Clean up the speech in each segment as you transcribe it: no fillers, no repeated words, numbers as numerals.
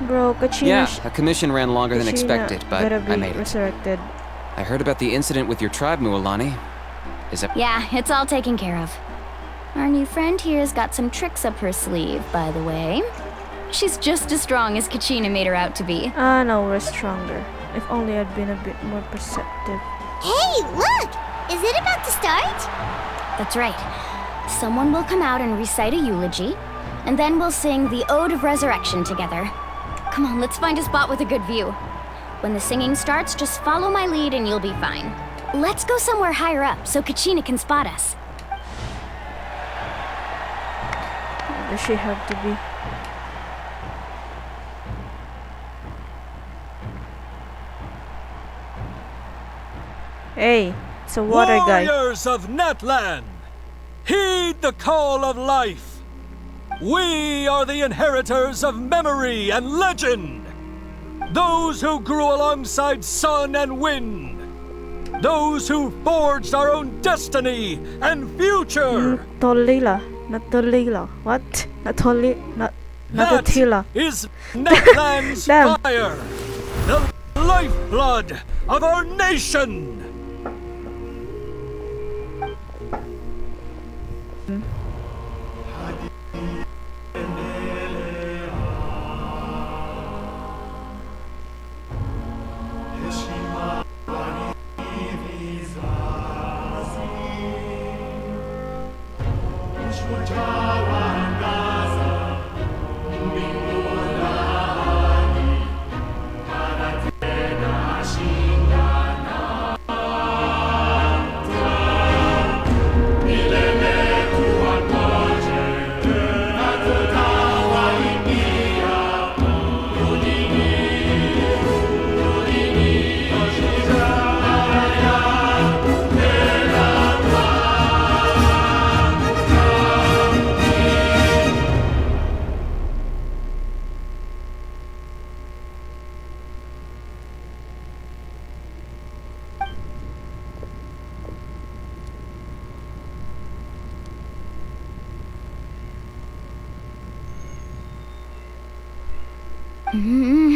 Bro, Kachina. Yeah, a commission ran longer than Kachina expected, but better be I made it. resurrected. I heard about the incident with your tribe, Mualani. Is it? Yeah, it's all taken care of. Our new friend here's got some tricks up her sleeve, by the way. She's just as strong as Kachina made her out to be. Ah, no, we're stronger. If only I'd been a bit more perceptive. Hey, look! Is it about to start? That's right. Someone will come out and recite a eulogy, and then we'll sing the Ode of Resurrection together. Come on, let's find a spot with a good view. When the singing starts, just follow my lead and you'll be fine. Let's go somewhere higher up so Kachina can spot us. Where does she have to be? Hey, it's a water guy. Warriors of Natlan, heed the call of life. We are the inheritors of memory and legend. Those who grew alongside sun and wind. Those who forged our own destiny and future. Tolila. Not Tolila. What? Not Toli. Not Totila. That is Natlan's Damn. fire. The lifeblood of our nation.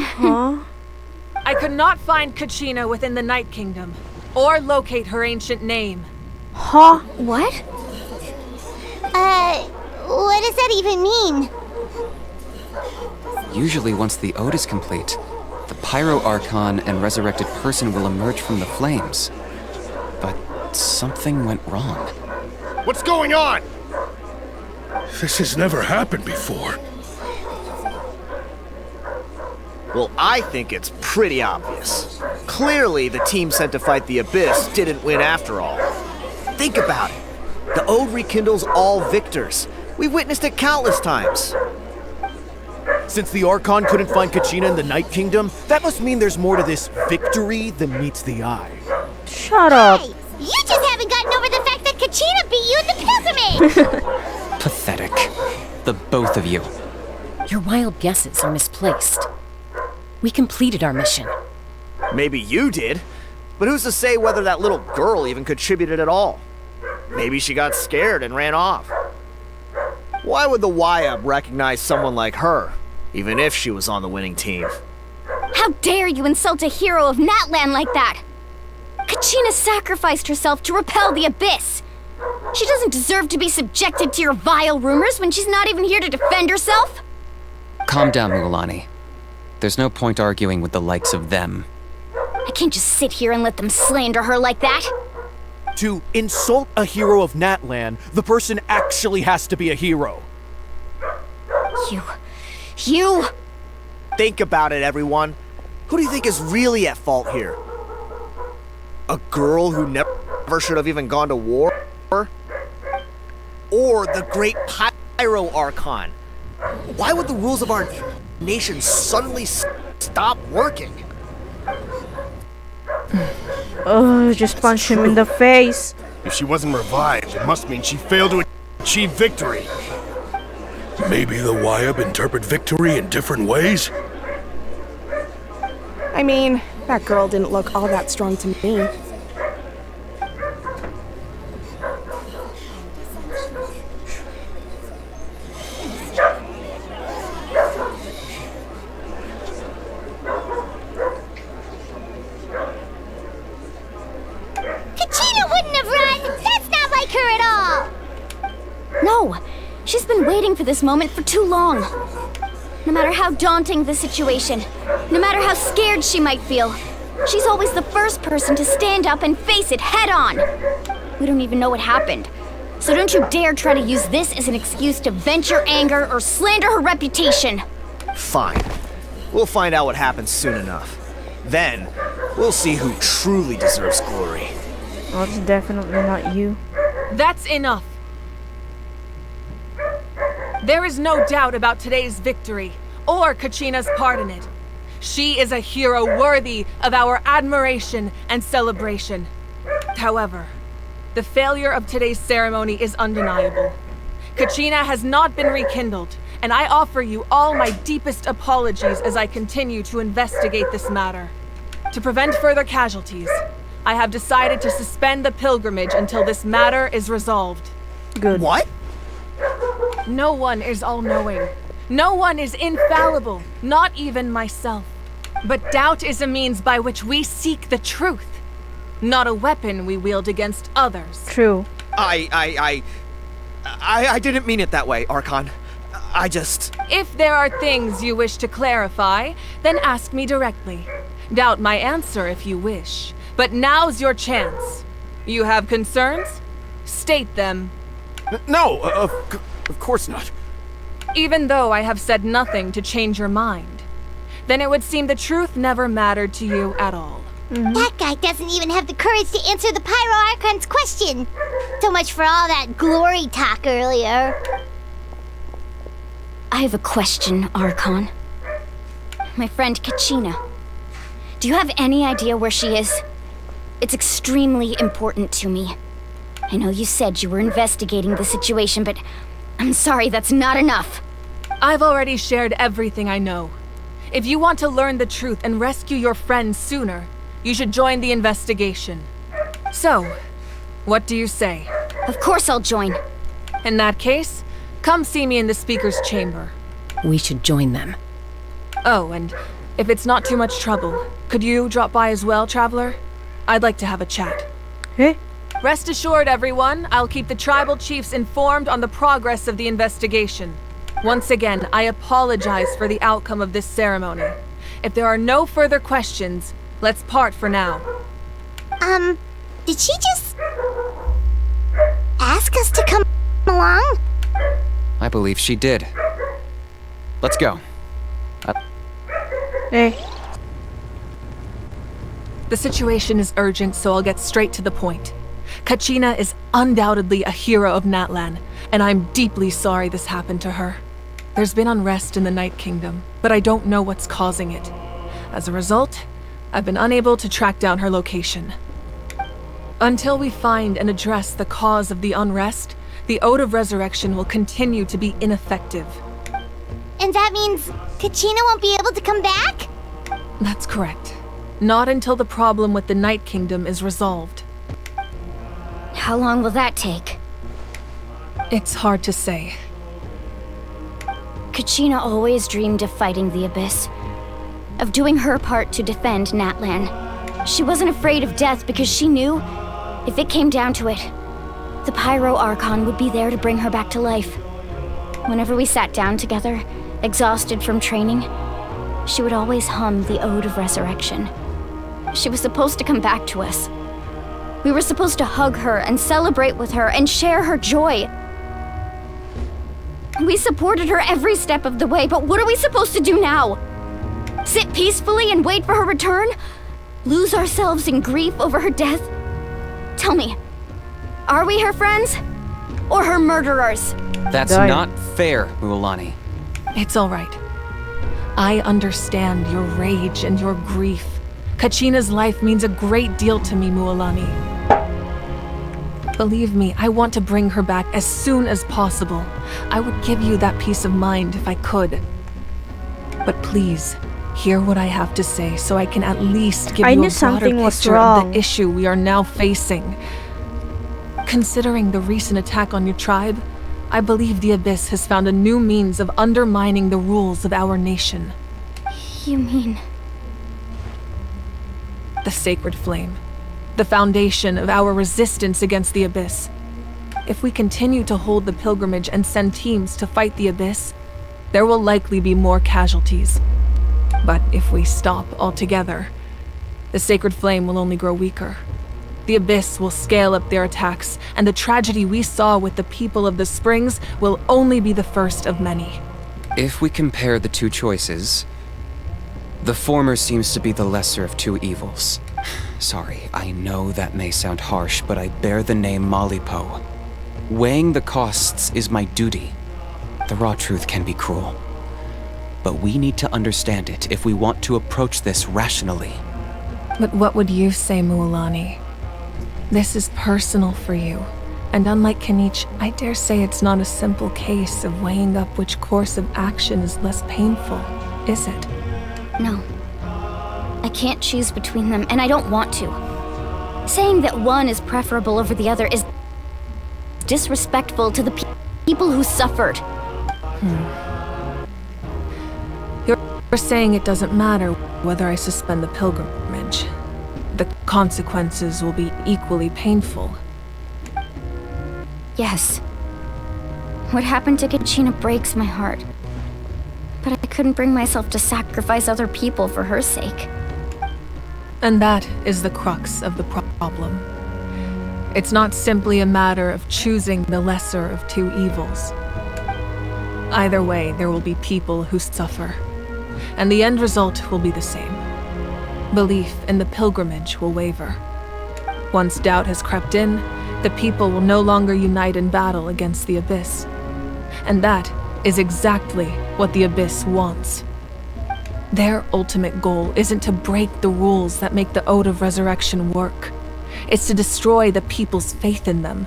Huh? I could not find Kachina within the Night Kingdom, or locate her ancient name. Huh? What? What does that even mean? Usually once the ode is complete, the Pyro Archon and resurrected person will emerge from the flames. But something went wrong. What's going on? This has never happened before. Well, I think it's pretty obvious. Clearly, the team sent to fight the Abyss didn't win after all. Think about it. The Ode rekindles all victors. We've witnessed it countless times. Since the Archon couldn't find Kachina in the Night Kingdom, that must mean there's more to this victory than meets the eye. Shut up. Hey, you just haven't gotten over the fact that Kachina beat you at the pilgrimage! Pathetic. The both of you. Your wild guesses are misplaced. We completed our mission. Maybe you did, but who's to say whether that little girl even contributed at all? Maybe she got scared and ran off. Why would the YUB recognize someone like her, even if she was on the winning team? How dare you insult a hero of Natlan like that? Kachina sacrificed herself to repel the Abyss. She doesn't deserve to be subjected to your vile rumors when she's not even here to defend herself. Calm down, Mualani. There's no point arguing with the likes of them. I can't just sit here and let them slander her like that. To insult a hero of Natlan, the person actually has to be a hero. You... Think about it, everyone. Who do you think is really at fault here? A girl who never should have even gone to war? Or the great Pyro Archon? Why would the rules of our nation suddenly stop working? Oh, just punch him in the face. If she wasn't revived, it must mean she failed to achieve victory. Maybe the YUB interpret victory in different ways? I mean, that girl didn't look all that strong to me. this moment for too long. No matter how daunting the situation, no matter how scared she might feel, she's always the first person to stand up and face it head on. We don't even know what happened, so don't you dare try to use this as an excuse to vent your anger or slander her reputation. Fine. We'll find out what happens soon enough. Then, we'll see who truly deserves glory. Well, it's definitely not you. That's enough. There is no doubt about today's victory, or Kachina's part in it. She is a hero worthy of our admiration and celebration. However, the failure of today's ceremony is undeniable. Kachina has not been rekindled, and I offer you all my deepest apologies as I continue to investigate this matter. To prevent further casualties, I have decided to suspend the pilgrimage until this matter is resolved. Good. What? No one is all-knowing. No one is infallible, not even myself. But doubt is a means by which we seek the truth, not a weapon we wield against others. True. I didn't mean it that way, Archon. I just... If there are things you wish to clarify, then ask me directly. Doubt my answer if you wish. But now's your chance. You have concerns? State them. No, of course not. Even though I have said nothing to change your mind, then it would seem the truth never mattered to you at all. That guy doesn't even have the courage to answer the Pyro Archon's question. So much for all that glory talk earlier. I have a question, Archon. My friend Kachina. Do you have any idea where she is? It's extremely important to me. I know you said you were investigating the situation, but I'm sorry, that's not enough. I've already shared everything I know. If you want to learn the truth and rescue your friend sooner, you should join the investigation. So, what do you say? Of course I'll join. In that case, come see me in the speaker's chamber. We should join them. Oh, and if it's not too much trouble, could you drop by as well, Traveler? I'd like to have a chat. Hey? Rest assured, everyone, I'll keep the tribal chiefs informed on the progress of the investigation. Once again, I apologize for the outcome of this ceremony. If there are no further questions, let's part for now. Did she just ask us to come along? I believe she did. Let's go. Hey. The situation is urgent, so I'll get straight to the point. Kachina is undoubtedly a hero of Natlan, and I'm deeply sorry this happened to her. There's been unrest in the Night Kingdom, but I don't know what's causing it. As a result, I've been unable to track down her location. Until we find and address the cause of the unrest, the Ode of Resurrection will continue to be ineffective. And that means Kachina won't be able to come back? That's correct. Not until the problem with the Night Kingdom is resolved. How long will that take? It's hard to say. Kachina always dreamed of fighting the Abyss, of doing her part to defend Natlan. She wasn't afraid of death because she knew, if it came down to it, the Pyro Archon would be there to bring her back to life. Whenever we sat down together, exhausted from training, she would always hum the Ode of Resurrection. She was supposed to come back to us. We were supposed to hug her and celebrate with her and share her joy. We supported her every step of the way, but what are we supposed to do now? Sit peacefully and wait for her return? Lose ourselves in grief over her death? Tell me, are we her friends? Or her murderers? That's Dying. not fair, Mualani. It's all right. I understand your rage and your grief. Kachina's life means a great deal to me, Mualani. Believe me, I want to bring her back as soon as possible. I would give you that peace of mind if I could. But please, hear what I have to say so I can at least give I you knew a broader something was picture of wrong. the issue we are now facing. Considering the recent attack on your tribe, I believe the Abyss has found a new means of undermining the rules of our nation. You mean... The Sacred Flame. The foundation of our resistance against the Abyss. if we continue to hold the pilgrimage and send teams to fight the Abyss, there will likely be more casualties. But if we stop altogether, the Sacred Flame will only grow weaker. The Abyss will scale up their attacks, and the tragedy we saw with the people of the Springs will only be the first of many. If we compare the two choices, the former seems to be the lesser of two evils. Sorry, I know that may sound harsh, but I bear the name Malipo. Weighing the costs is my duty. The raw truth can be cruel. But we need to understand it if we want to approach this rationally. But what would you say, Mualani? This is personal for you. And unlike Kanich, I dare say it's not a simple case of weighing up which course of action is less painful, is it? No. I can't choose between them, and I don't want to. Saying that one is preferable over the other is disrespectful to the people who suffered. You're saying it doesn't matter whether I suspend the pilgrimage. The consequences will be equally painful. Yes. What happened to Kachina breaks my heart. But I couldn't bring myself to sacrifice other people for her sake. And that is the crux of the problem. It's not simply a matter of choosing the lesser of two evils. Either way, there will be people who suffer, and the end result will be the same. Belief in the pilgrimage will waver. Once doubt has crept in, the people will no longer unite in battle against the Abyss. And that is exactly what the Abyss wants. Their ultimate goal isn't to break the rules that make the Ode of Resurrection work. It's to destroy the people's faith in them.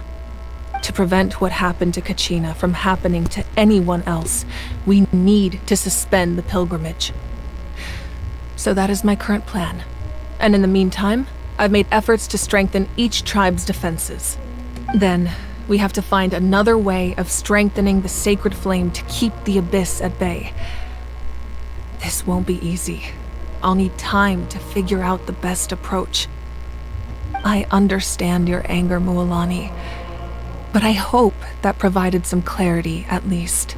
To prevent what happened to Kachina from happening to anyone else, we need to suspend the pilgrimage. So that is my current plan. And in the meantime, I've made efforts to strengthen each tribe's defenses. Then, we have to find another way of strengthening the Sacred Flame to keep the Abyss at bay. This won't be easy. I'll need time to figure out the best approach. I understand your anger, Mualani, but I hope that provided some clarity at least.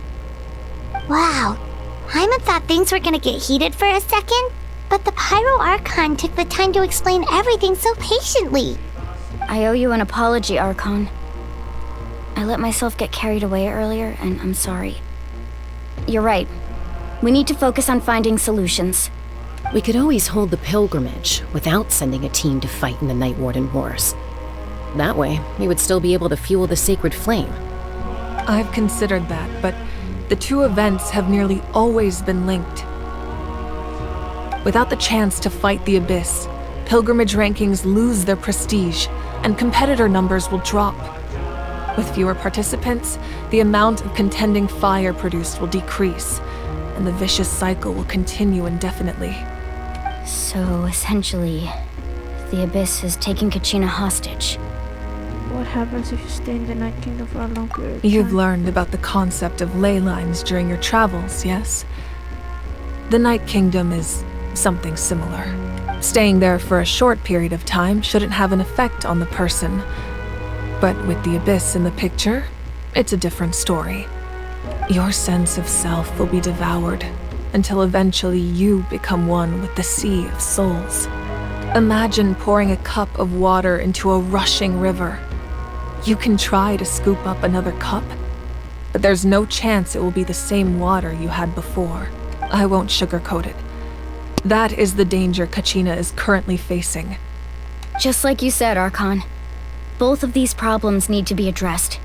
Wow. Hyman thought things were gonna get heated for a second, but the Pyro Archon took the time to explain everything so patiently. I owe you an apology, Archon. I let myself get carried away earlier, and I'm sorry. You're right. We need to focus on finding solutions. We could always hold the pilgrimage without sending a team to fight in the Night Warden Wars. That way, we would still be able to fuel the Sacred Flame. I've considered that, but the two events have nearly always been linked. Without the chance to fight the Abyss, pilgrimage rankings lose their prestige, and competitor numbers will drop. With fewer participants, the amount of contending fire produced will decrease, and the vicious cycle will continue indefinitely. So, essentially, the Abyss is taking Kachina hostage. What happens if you stay in the Night Kingdom for a long period of You've time? learned about the concept of ley lines during your travels, yes? The Night Kingdom is something similar. Staying there for a short period of time shouldn't have an effect on the person. But with the Abyss in the picture, it's a different story. Your sense of self will be devoured until eventually you become one with the Sea of Souls. Imagine pouring a cup of water into a rushing river. You can try to scoop up another cup, but there's no chance it will be the same water you had before. I won't sugarcoat it. That is the danger Kachina is currently facing. Just like you said, Archon. Both of these problems need to be addressed.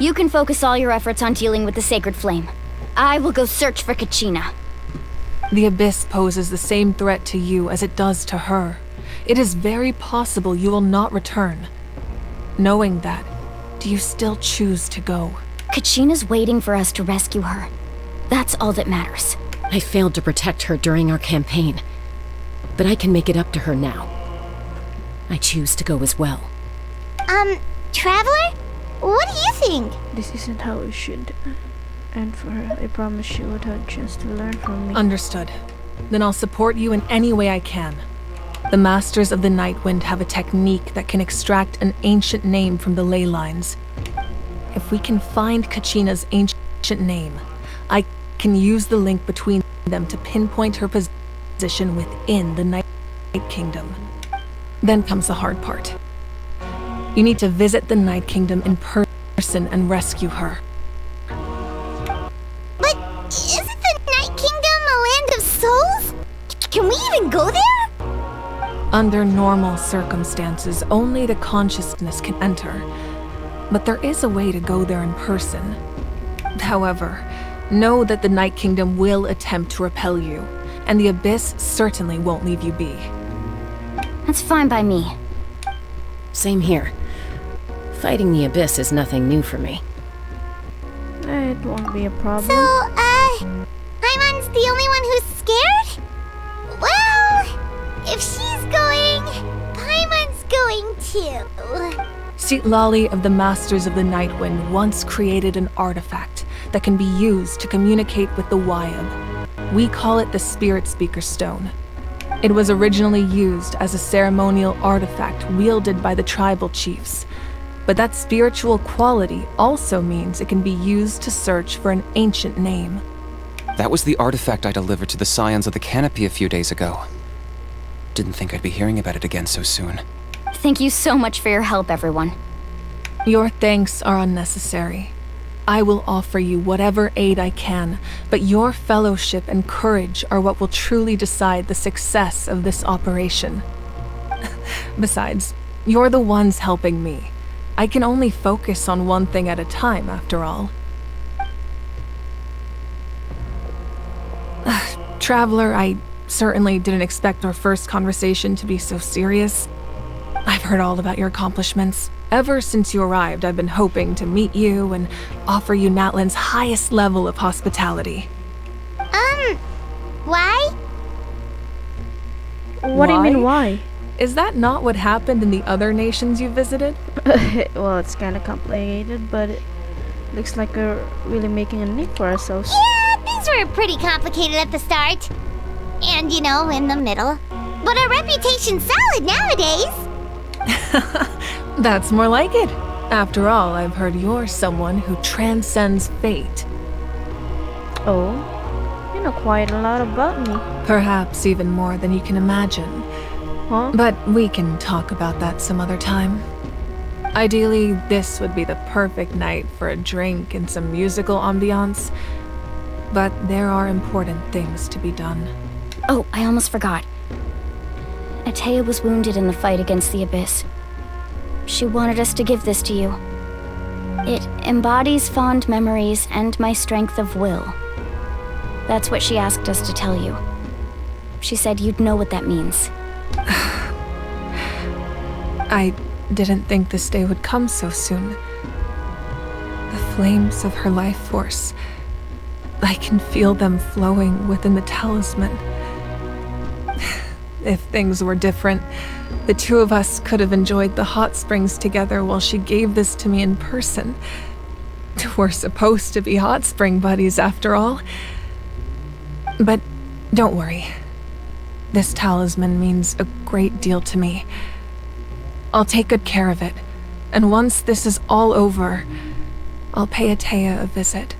You can focus all your efforts on dealing with the Sacred Flame. I will go search for Kachina. The Abyss poses the same threat to you as it does to her. It is very possible you will not return. Knowing that, do you still choose to go? Kachina's waiting for us to rescue her. That's all that matters. I failed to protect her during our campaign, but I can make it up to her now. I choose to go as well. Traveler? What do you think? This isn't how it should end for her. I promise she would have a chance to learn from me. Understood. Then I'll support you in any way I can. The Masters of the Night Wind have a technique that can extract an ancient name from the ley lines. if we can find Kachina's ancient name, I can use the link between them to pinpoint her position within the Night Kingdom. Then comes the hard part. You need to visit the Night Kingdom in person and rescue her. But isn't the Night Kingdom a land of souls? Can we even go there? Under normal circumstances, only the consciousness can enter. But there is a way to go there in person. However, know that the Night Kingdom will attempt to repel you, and the Abyss certainly won't leave you be. That's fine by me. Same here. Fighting the Abyss is nothing new for me. It won't be a problem. So, Paimon's the only one who's scared? Well, if she's going, Paimon's going too. Lali of the Masters of the Nightwind once created an artifact that can be used to communicate with the Wyab. We call it the Spirit Speaker Stone. It was originally used as a ceremonial artifact wielded by the tribal chiefs. But that spiritual quality also means it can be used to search for an ancient name. That was the artifact I delivered to the Scions of the Canopy a few days ago. Didn't think I'd be hearing about it again so soon. Thank you so much for your help, everyone. Your thanks are unnecessary. I will offer you whatever aid I can, but your fellowship and courage are what will truly decide the success of this operation. Besides, you're the ones helping me. I can only focus on one thing at a time, after all. Traveler, I certainly didn't expect our first conversation to be so serious. I've heard all about your accomplishments. Ever since you arrived, I've been hoping to meet you and offer you Natlan's highest level of hospitality. Why? What do you mean, why? Is that not what happened in the other nations you visited? Well, it's kind of complicated, but it looks like we're really making a name for ourselves. Yeah, things were pretty complicated at the start. And, in the middle. But our reputation's solid nowadays. That's more like it. After all, I've heard you're someone who transcends fate. Oh, you know quite a lot about me. Perhaps even more than you can imagine. Huh? But we can talk about that some other time. Ideally, this would be the perfect night for a drink and some musical ambiance. But there are important things to be done. Oh, I almost forgot. Atea was wounded in the fight against the Abyss. She wanted us to give this to you. It embodies fond memories and my strength of will. That's what she asked us to tell you. She said you'd know what that means. I didn't think this day would come so soon. The flames of her life force. I can feel them flowing within the talisman. If things were different, the two of us could have enjoyed the hot springs together while she gave this to me in person. We're supposed to be hot spring buddies after all. But don't worry. This talisman means a great deal to me. I'll take good care of it, and once this is all over, I'll pay Atea a visit.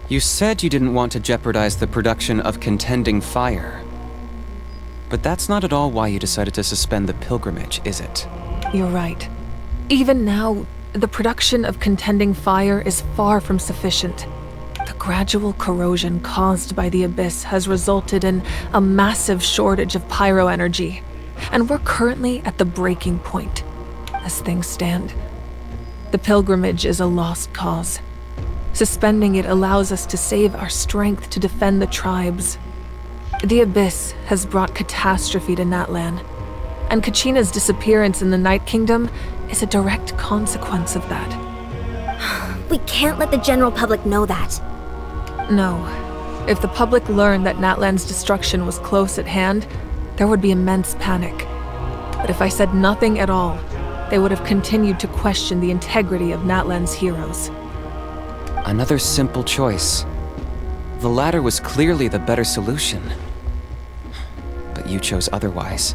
You said you didn't want to jeopardize the production of Contending Fire. But that's not at all why you decided to suspend the pilgrimage, is it? You're right. Even now, the production of Contending Fire is far from sufficient. The gradual corrosion caused by the Abyss has resulted in a massive shortage of pyro energy, and we're currently at the breaking point. As things stand, the pilgrimage is a lost cause. Suspending it allows us to save our strength to defend the tribes. The Abyss has brought catastrophe to Natlan, and Kachina's disappearance in the Night Kingdom is a direct consequence of that. We can't let the general public know that. No. If the public learned that Natlan's destruction was close at hand, there would be immense panic. But if I said nothing at all, they would have continued to question the integrity of Natlan's heroes. Another simple choice. The latter was clearly the better solution. But you chose otherwise.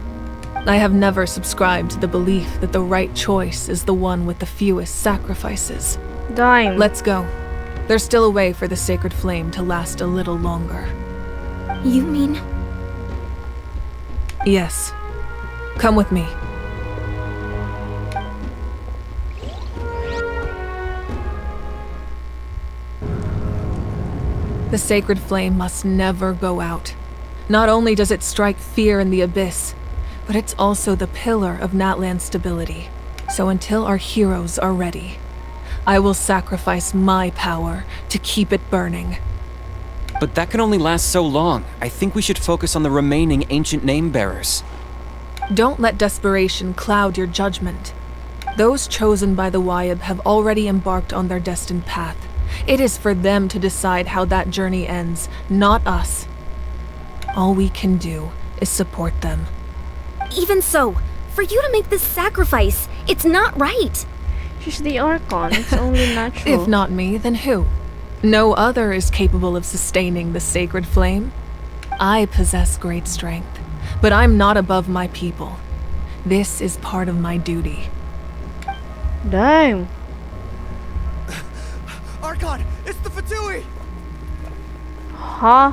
I have never subscribed to the belief that the right choice is the one with the fewest sacrifices. Dime. Let's go. There's still a way for the sacred flame to last a little longer. You mean? Yes. Come with me. The sacred flame must never go out. Not only does it strike fear in the abyss, but it's also the pillar of Natlan's stability. So until our heroes are ready, I will sacrifice my power to keep it burning. But that can only last so long. I think we should focus on the remaining ancient name-bearers. Don't let desperation cloud your judgment. Those chosen by the Wyab have already embarked on their destined path. It is for them to decide how that journey ends, not us. All we can do is support them. Even so, for you to make this sacrifice, it's not right. She's the Archon. It's only natural. If not me, then who? No other is capable of sustaining the sacred flame. I possess great strength, but I'm not above my people. This is part of my duty. Damn. Archon, it's the Fatui! Huh?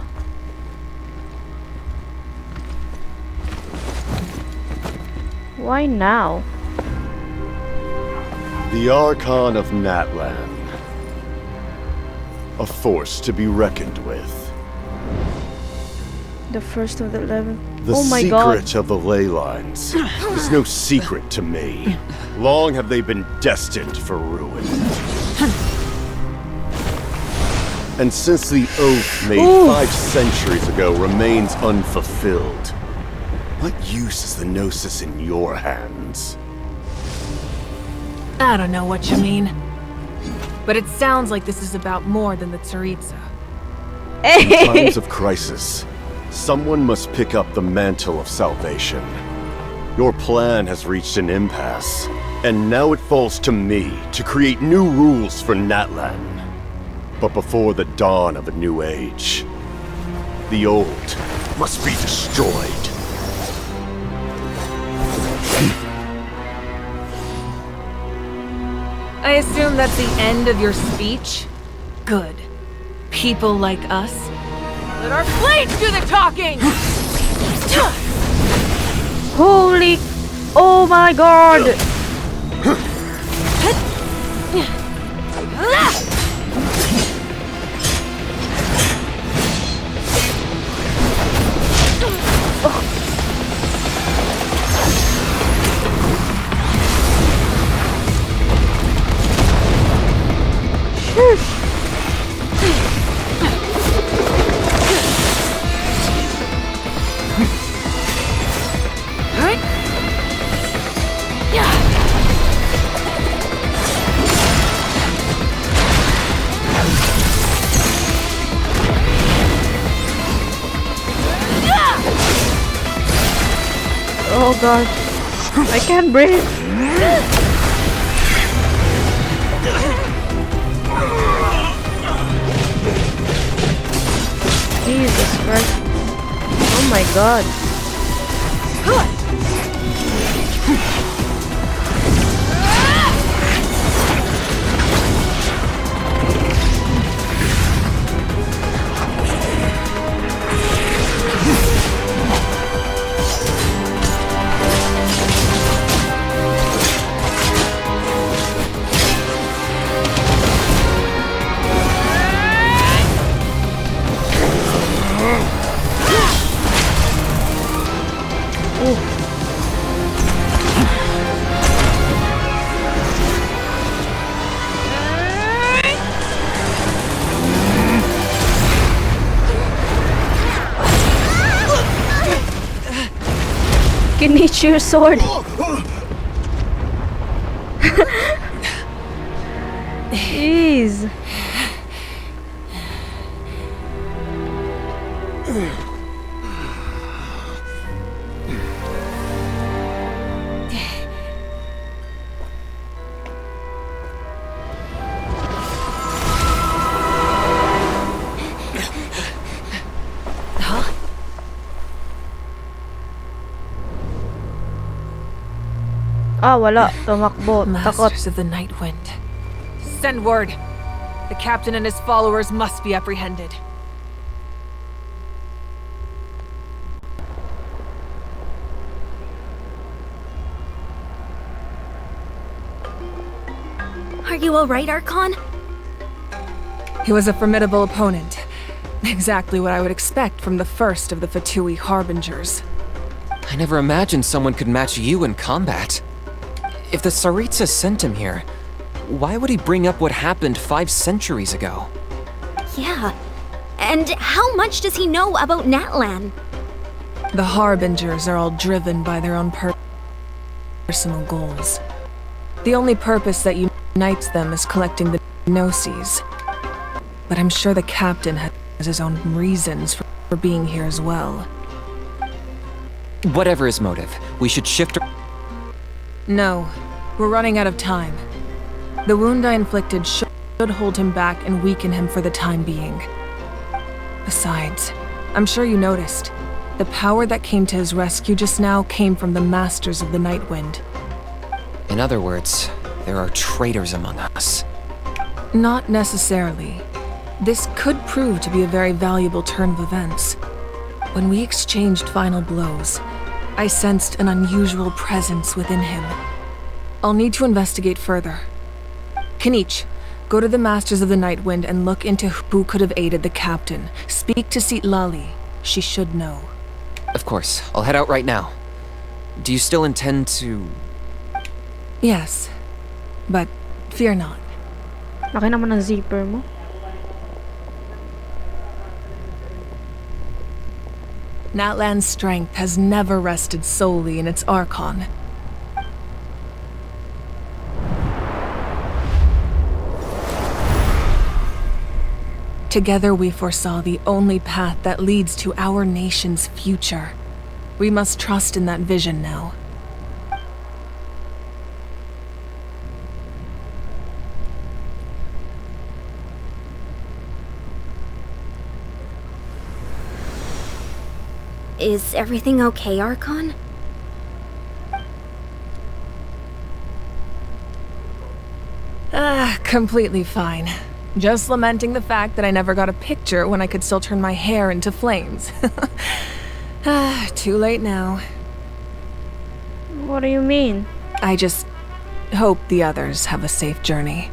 Why now? The Archon of Natlan. A force to be reckoned with. The first of the 11. The Oh my secret god. of the ley lines is no secret to me. Long have they been destined for ruin. And since the oath made 5 centuries ago remains unfulfilled, what use is the Gnosis in your hands? I don't know what you mean. But it sounds like this is about more than the Tsaritsa. In times of crisis, someone must pick up the mantle of salvation. Your plan has reached an impasse, and now it falls to me to create new rules for Natlan. But before the dawn of a new age, the old must be destroyed. I assume that's the end of your speech? Good. People like us. Let our blades do the talking! Holy. Oh my god. Oh god. I can't breathe. Jesus Christ. Oh my god. Can eat your sword. Jeez. Ah, wala. Tumakbo. Takot. Masters of the Night Wind. Send word. The captain and his followers must be apprehended. Are you alright, Archon? He was a formidable opponent. Exactly what I would expect from the first of the Fatui Harbingers. I never imagined someone could match you in combat. If the Tsaritsa sent him here, why would he bring up what happened 5 centuries ago? Yeah. And how much does he know about Natlan? The Harbingers are all driven by their own personal goals. The only purpose that unites them is collecting the Gnosis. But I'm sure the captain has his own reasons for being here as well. Whatever his motive, we should shift. No, we're running out of time. The wound I inflicted should hold him back and weaken him for the time being. Besides, I'm sure you noticed, the power that came to his rescue just now came from the Masters of the Night Wind. In other words, there are traitors among us. Not necessarily. This could prove to be a very valuable turn of events. When we exchanged final blows, I sensed an unusual presence within him. I'll need to investigate further. Kinich, go to the Masters of the Night Wind and look into who could have aided the captain. Speak to Lali. She should know. Of course, I'll head out right now. Do you still intend to... Yes, but fear not. Laki naman ng zipper mo. Natlan's strength has never rested solely in its Archon. Together we foresaw the only path that leads to our nation's future. We must trust in that vision now. Is everything okay, Archon? Completely fine. Just lamenting the fact that I never got a picture when I could still turn my hair into flames. Too late now. What do you mean? I just hope the others have a safe journey.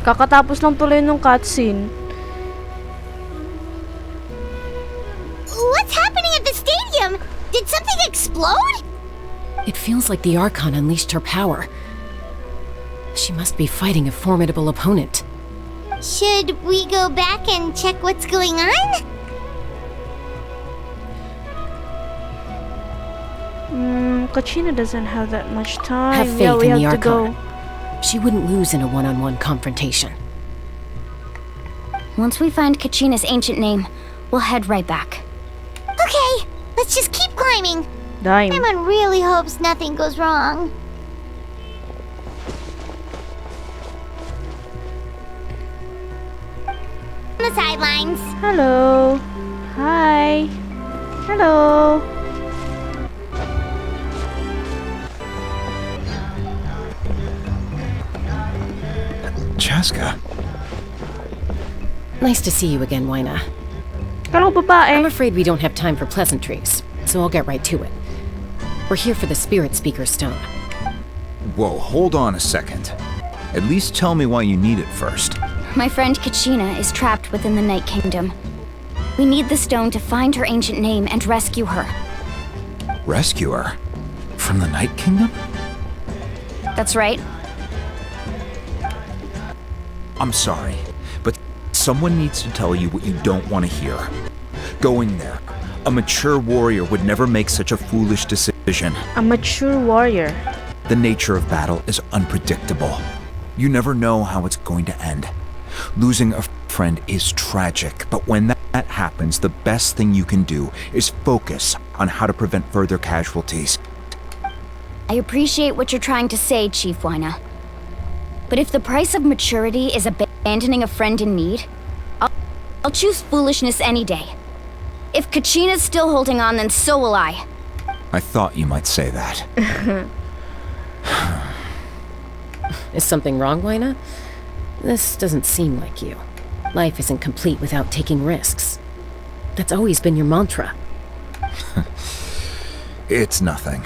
Kakatapos lang tuloy nung cutscene. What's happening at the stadium? Did something explode? It feels like the Archon unleashed her power. She must be fighting a formidable opponent. Should we go back and check what's going on? Kachina doesn't have that much time. Have faith Yeah, we in the have to Archon. go. She wouldn't lose in a one-on-one confrontation. Once we find Kachina's ancient name, we'll head right back. Okay, let's just keep climbing. Dime. Paimon really hopes nothing goes wrong. On the sidelines. Hello. Hi. Hello. Chaska. Nice to see you again, Wyna. Kala ko babae. I'm afraid we don't have time for pleasantries, so I'll get right to it. We're here for the Spirit Speaker Stone. Whoa, hold on a second. At least tell me why you need it first. My friend Kachina is trapped within the Night Kingdom. We need the stone to find her ancient name and rescue her. Rescue her? From the Night Kingdom? That's right. I'm sorry, but someone needs to tell you what you don't want to hear. Going there. A mature warrior would never make such a foolish decision. A mature warrior. The nature of battle is unpredictable. You never know how it's going to end. Losing a friend is tragic, but when that happens, the best thing you can do is focus on how to prevent further casualties. I appreciate what you're trying to say, Chief Wyna. But if the price of maturity is abandoning a friend in need, I'll choose foolishness any day. If Kachina's still holding on, then so will I. I thought you might say that. Is something wrong, Lina? This doesn't seem like you. Life isn't complete without taking risks. That's always been your mantra. It's nothing.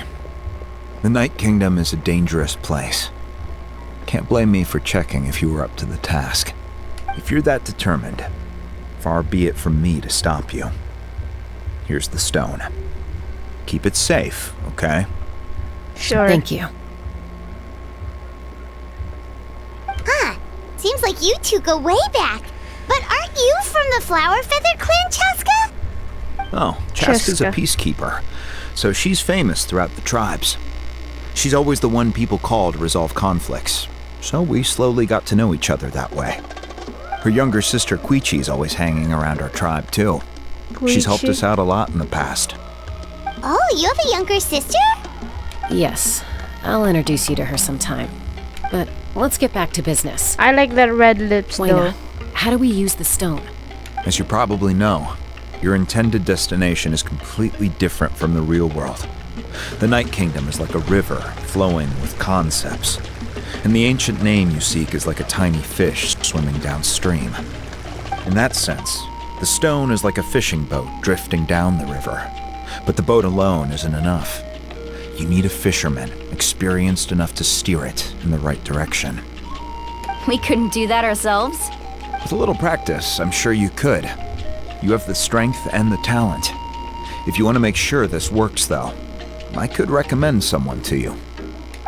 The Night Kingdom is a dangerous place. Can't blame me for checking if you were up to the task. If you're that determined, far be it from me to stop you. Here's the stone. Keep it safe, okay? Sure. Thank you. Huh. Seems like you two go way back. But aren't you from the Flower Feather Clan, Chaska? Oh, Chaska's a Chaska. peacekeeper, so she's famous throughout the tribes. She's always the one people call to resolve conflicts, so we slowly got to know each other that way. Her younger sister Quichi's always hanging around our tribe, too. She's helped us out a lot in the past. Oh, you have a younger sister? Yes, I'll introduce you to her sometime. But let's get back to business. I like that red lips though. Lina, how do we use the stone? As you probably know, your intended destination is completely different from the real world. The Night Kingdom is like a river flowing with concepts, and the ancient name you seek is like a tiny fish swimming downstream. In that sense, the stone is like a fishing boat drifting down the river, but the boat alone isn't enough. You need a fisherman experienced enough to steer it in the right direction. We couldn't do that ourselves. With a little practice, I'm sure you could. You have the strength and the talent. If you want to make sure this works, though, I could recommend someone to you.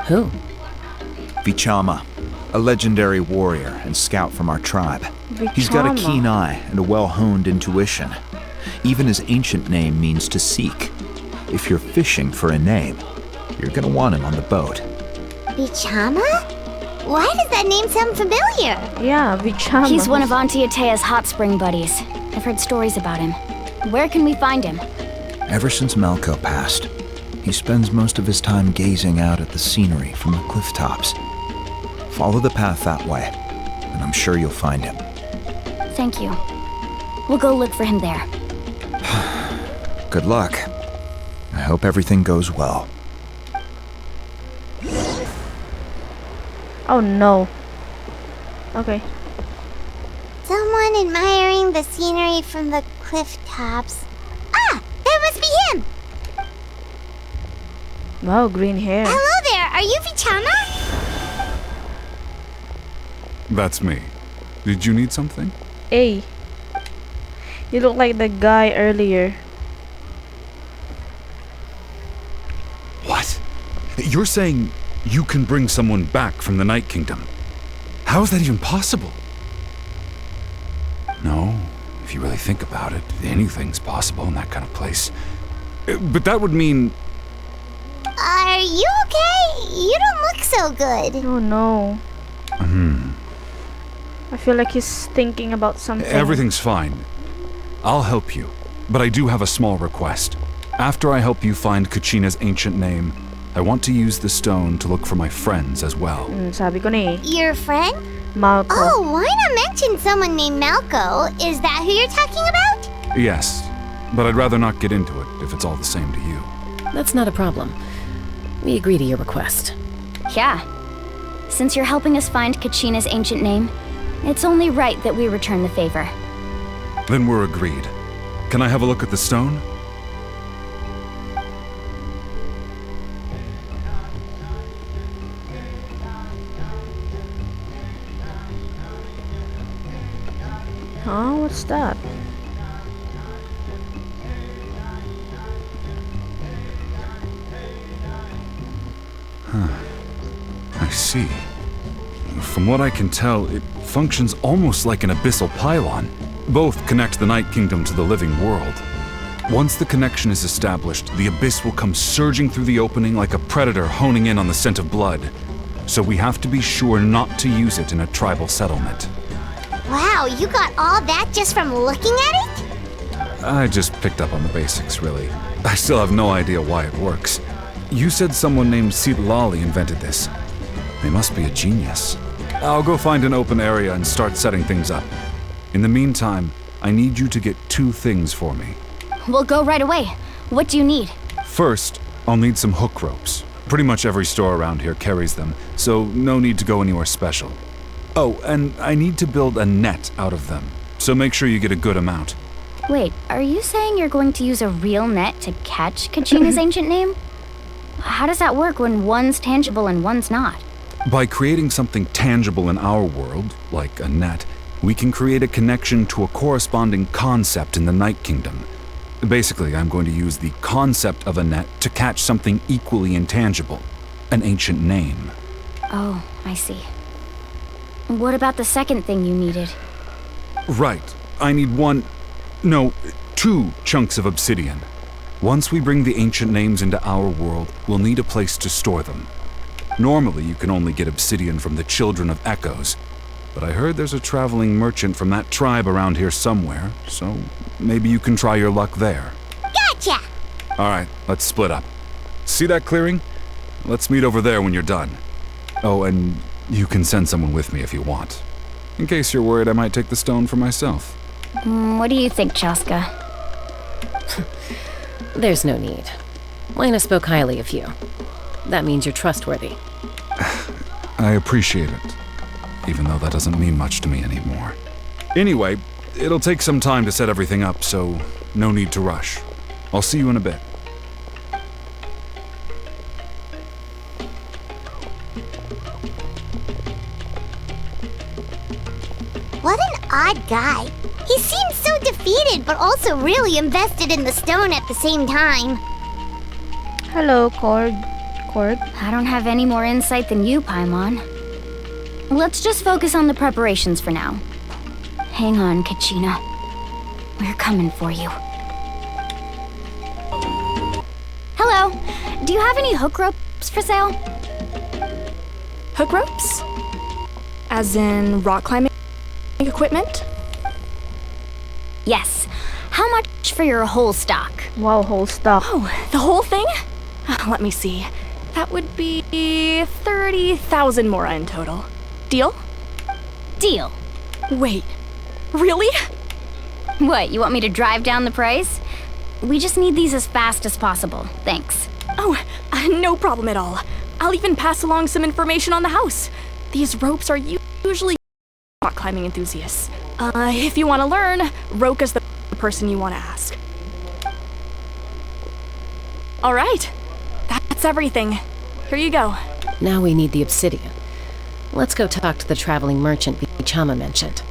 Who? Vichama, a legendary warrior and scout from our tribe. He's got a Vichama. keen eye and a well-honed intuition. Even his ancient name means to seek. If you're fishing for a name, you're gonna want him on the boat. Bichama? Why does that name sound familiar? Yeah, Vichama. He's one of Auntie Atea's hot spring buddies. I've heard stories about him. Where can we find him? Ever since Malco passed, he spends most of his time gazing out at the scenery from the cliff tops. Follow the path that way, and I'm sure you'll find him. Thank you. We'll go look for him there. Good luck. I hope everything goes well. Oh no. Okay. Someone admiring the scenery from the cliff tops. Ah! That must be him! Wow, green hair. Hello there, are you Vichama? That's me. Did you need something? Hey. You look like the guy earlier. What? You're saying you can bring someone back from the Night Kingdom? How is that even possible? No, if you really think about it, anything's possible in that kind of place. But that would mean... Are you okay? You don't look so good. Oh no. I feel like he's thinking about something. Everything's fine. I'll help you, but I do have a small request. After I help you find Kachina's ancient name, I want to use the stone to look for my friends as well. Sabi ko na eh. Your friend? Malco. Oh, why not mention someone named Malco? Is that who you're talking about? Yes, but I'd rather not get into it if it's all the same to you. That's not a problem. We agree to your request. Yeah. Since you're helping us find Kachina's ancient name, it's only right that we return the favor. Then we're agreed. Can I have a look at the stone? Huh? What's that? I see. From what I can tell, it functions almost like an abyssal pylon. Both connect the Night Kingdom to the living world. Once the connection is established, the abyss will come surging through the opening like a predator honing in on the scent of blood. So we have to be sure not to use it in a tribal settlement. Wow, you got all that just from looking at it? I just picked up on the basics, really. I still have no idea why it works. You said someone named Lali invented this. They must be a genius. I'll go find an open area and start setting things up. In the meantime, I need you to get 2 things for me. We'll go right away. What do you need? First, I'll need some hook ropes. Pretty much every store around here carries them, so no need to go anywhere special. Oh, and I need to build a net out of them, so make sure you get a good amount. Wait, are you saying you're going to use a real net to catch Kachina's ancient name? How does that work when one's tangible and one's not? By creating something tangible in our world, like a net, we can create a connection to a corresponding concept in the Night Kingdom. Basically, I'm going to use the concept of a net to catch something equally intangible, an ancient name. Oh, I see. What about the second thing you needed? Right. I need 2 chunks of obsidian. Once we bring the ancient names into our world, we'll need a place to store them. Normally, you can only get obsidian from the Children of Echoes, but I heard there's a traveling merchant from that tribe around here somewhere, so maybe you can try your luck there. Gotcha! Alright, let's split up. See that clearing? Let's meet over there when you're done. Oh, and you can send someone with me if you want. In case you're worried I might take the stone for myself. What do you think, Chaska? There's no need. Lena spoke highly of you. That means you're trustworthy. I appreciate it, even though that doesn't mean much to me anymore. Anyway, it'll take some time to set everything up, so no need to rush. I'll see you in a bit. What an odd guy. He seems so defeated, but also really invested in the stone at the same time. Hello, Cord. I don't have any more insight than you, Paimon. Let's just focus on the preparations for now. Hang on, Kachina. We're coming for you. Hello. Do you have any hook ropes for sale? Hook ropes? As in rock climbing equipment? Yes. How much for your whole stock? Wow, whole stock. Oh, the whole thing? Let me see. That would be 30,000 mora in total. Deal? Deal. Wait, really? What, you want me to drive down the price? We just need these as fast as possible. Thanks. Oh, no problem at all. I'll even pass along some information on the house. These ropes are usually rock climbing enthusiasts. If you want to learn, Roka's the person you want to ask. All right. That's everything. Here you go. Now we need the obsidian. Let's go talk to the traveling merchant Bichama mentioned.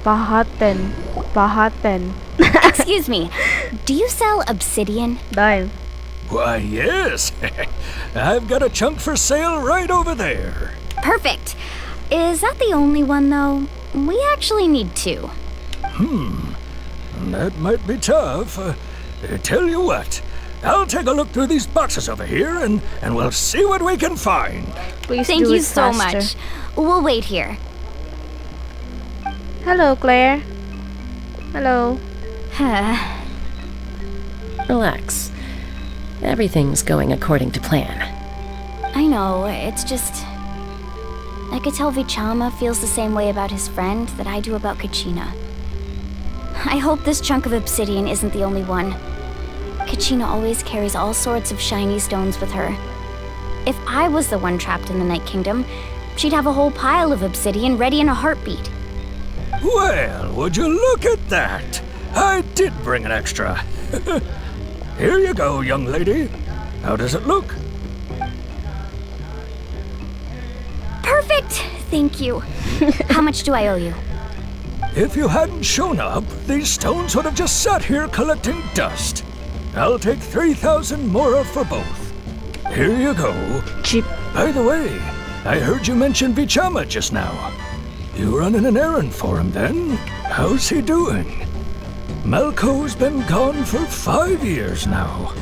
Pahaten. Excuse me, do you sell obsidian? Dahil. Why, yes. I've got a chunk for sale right over there. Perfect. Is that the only one, though? We actually need 2. That might be tough. Tell you what, I'll take a look through these boxes over here and we'll see what we can find. Please Thank do you it so faster. much. We'll wait here. Hello, Claire. Hello. Relax. Everything's going according to plan. I know, it's just... I could tell Vichama feels the same way about his friend that I do about Kachina. I hope this chunk of obsidian isn't the only one. Kachina always carries all sorts of shiny stones with her. If I was the one trapped in the Night Kingdom, she'd have a whole pile of obsidian ready in a heartbeat. Well, would you look at that? I did bring an extra. Here you go, young lady. How does it look? Perfect! Thank you. How much do I owe you? If you hadn't shown up, these stones would have just sat here collecting dust. I'll take 3,000 mora for both. Here you go. Cheap. By the way, I heard you mention Vichama just now. You running an errand for him then? How's he doing? Malco's been gone for 5 years now.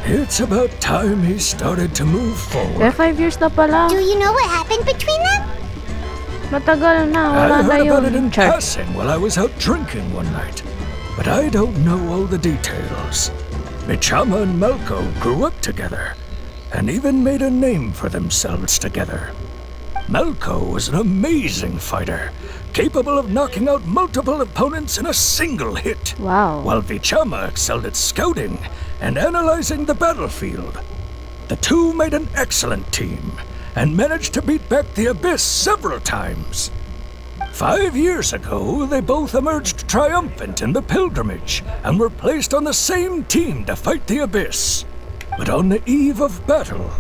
It's about time he started to move Kaya forward. 5 years na pala. Do you know what happened between them? Matagal na. I Wala na heard about yun. it in Char. passing while I was out drinking one night, but I don't know all the details. Vichama and Malco grew up together. and even made a name for themselves together. Malko was an amazing fighter, capable of knocking out multiple opponents in a single hit. Wow. While Vichama excelled at scouting and analyzing the battlefield. The two made an excellent team and managed to beat back the Abyss several times. 5 years ago, they both emerged triumphant in the pilgrimage and were placed on the same team to fight the Abyss. But on the eve of battle,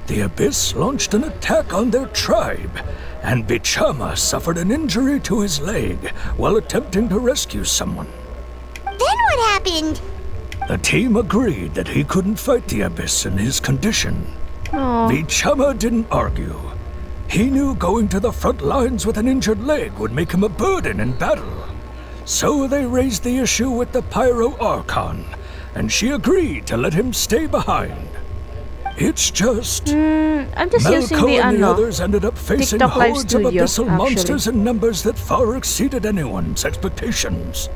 the Abyss launched an attack on their tribe, and Vichama suffered an injury to his leg while attempting to rescue someone. Then what happened? The team agreed that he couldn't fight the Abyss in his condition. Vichama didn't argue. He knew going to the front lines with an injured leg would make him a burden in battle. So they raised the issue with the Pyro Archon, and she agreed to let him stay behind. It's just... I'm just using Malko the and the others ended up facing TikTok Live hordes of Studio, abyssal actually. monsters in numbers that far exceeded anyone's expectations.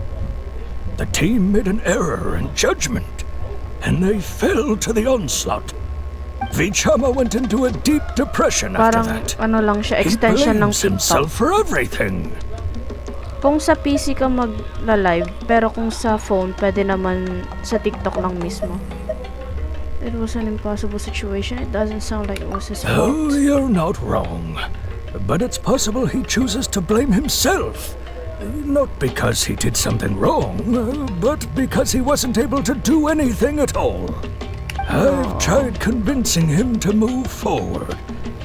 The team made an error in judgment, and they fell to the onslaught. Vichama went into a deep depression after Parang that. ano lang siya, He extension ng blames TikTok. himself for everything. Kung sa PC ka mag-live, pero kung sa phone, pwede naman sa TikTok lang mismo. It was an impossible situation. It doesn't sound like it was his fault. Oh, you're not wrong. But it's possible he chooses to blame himself. Not because he did something wrong, but because he wasn't able to do anything at all. I've tried convincing him to move forward,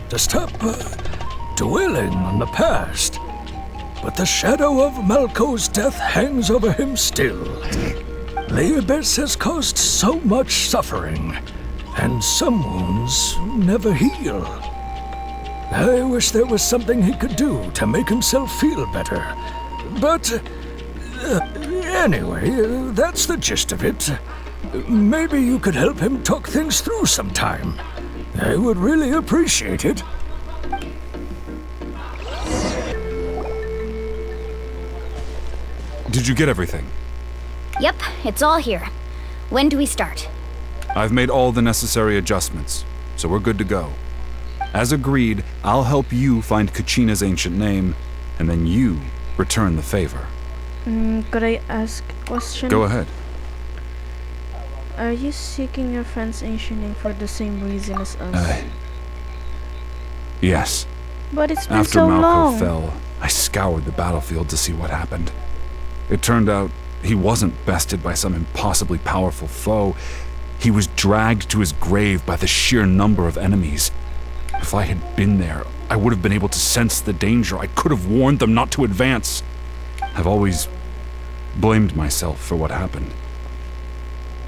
to stop dwelling on the past. But the shadow of Malko's death hangs over him still. The Abyss has caused so much suffering, and some wounds never heal. I wish there was something he could do to make himself feel better. But anyway, that's the gist of it. Maybe you could help him talk things through sometime. I would really appreciate it. Did you get everything? Yep, it's all here. When do we start? I've made all the necessary adjustments, so we're good to go. As agreed, I'll help you find Kachina's ancient name, and then you return the favor. Could I ask a question? Go ahead. Are you seeking your friend's ancient name for the same reason as us? Yes. But it's been After so Malko long. fell, I scoured the battlefield to see what happened. It turned out he wasn't bested by some impossibly powerful foe. He was dragged to his grave by the sheer number of enemies. If I had been there, I would have been able to sense the danger. I could have warned them not to advance. I've always blamed myself for what happened.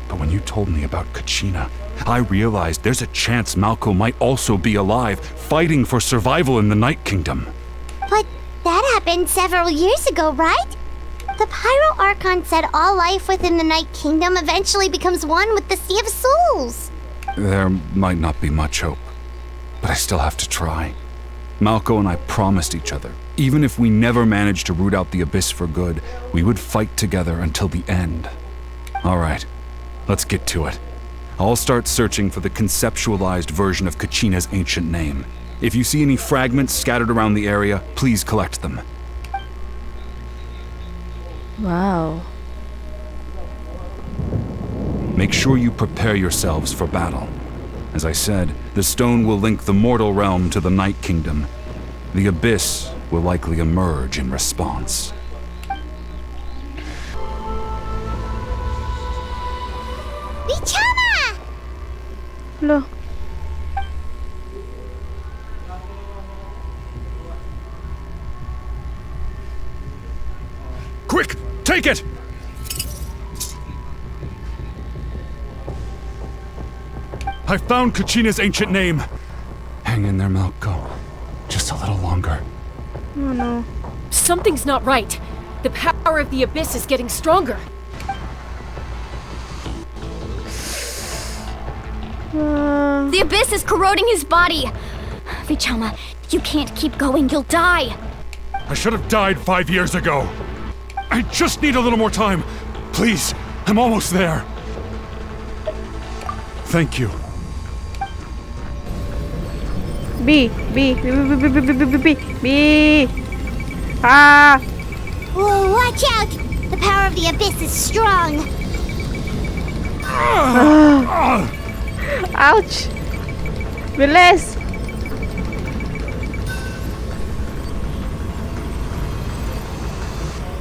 But when you told me about Kachina, I realized there's a chance Malko might also be alive, fighting for survival in the Night Kingdom. But that happened several years ago, right? The Pyro Archon said all life within the Night Kingdom eventually becomes one with the Sea of Souls. There might not be much hope, but I still have to try. Malko and I promised each other, even if we never managed to root out the Abyss for good, we would fight together until the end. All right, let's get to it. I'll start searching for the conceptualized version of Kachina's ancient name. If you see any fragments scattered around the area, please collect them. Wow. Make sure you prepare yourselves for battle. As I said, the stone will link the mortal realm to the Night Kingdom. The Abyss will likely emerge in response. Vichama! Hello. Quick! Take it! I found Kachina's ancient name. Hang in there, Malko. Just a little longer. Oh no. Something's not right. The power of the Abyss is getting stronger. The Abyss is corroding his body! Vichama, you can't keep going, you'll die! I should have died 5 years ago. I just need a little more time. Please, I'm almost there. Thank you. B. B. B. B. B. B. B. B. B. Ah! Whoa, watch out! The power of the abyss is strong. Ouch! Bilis!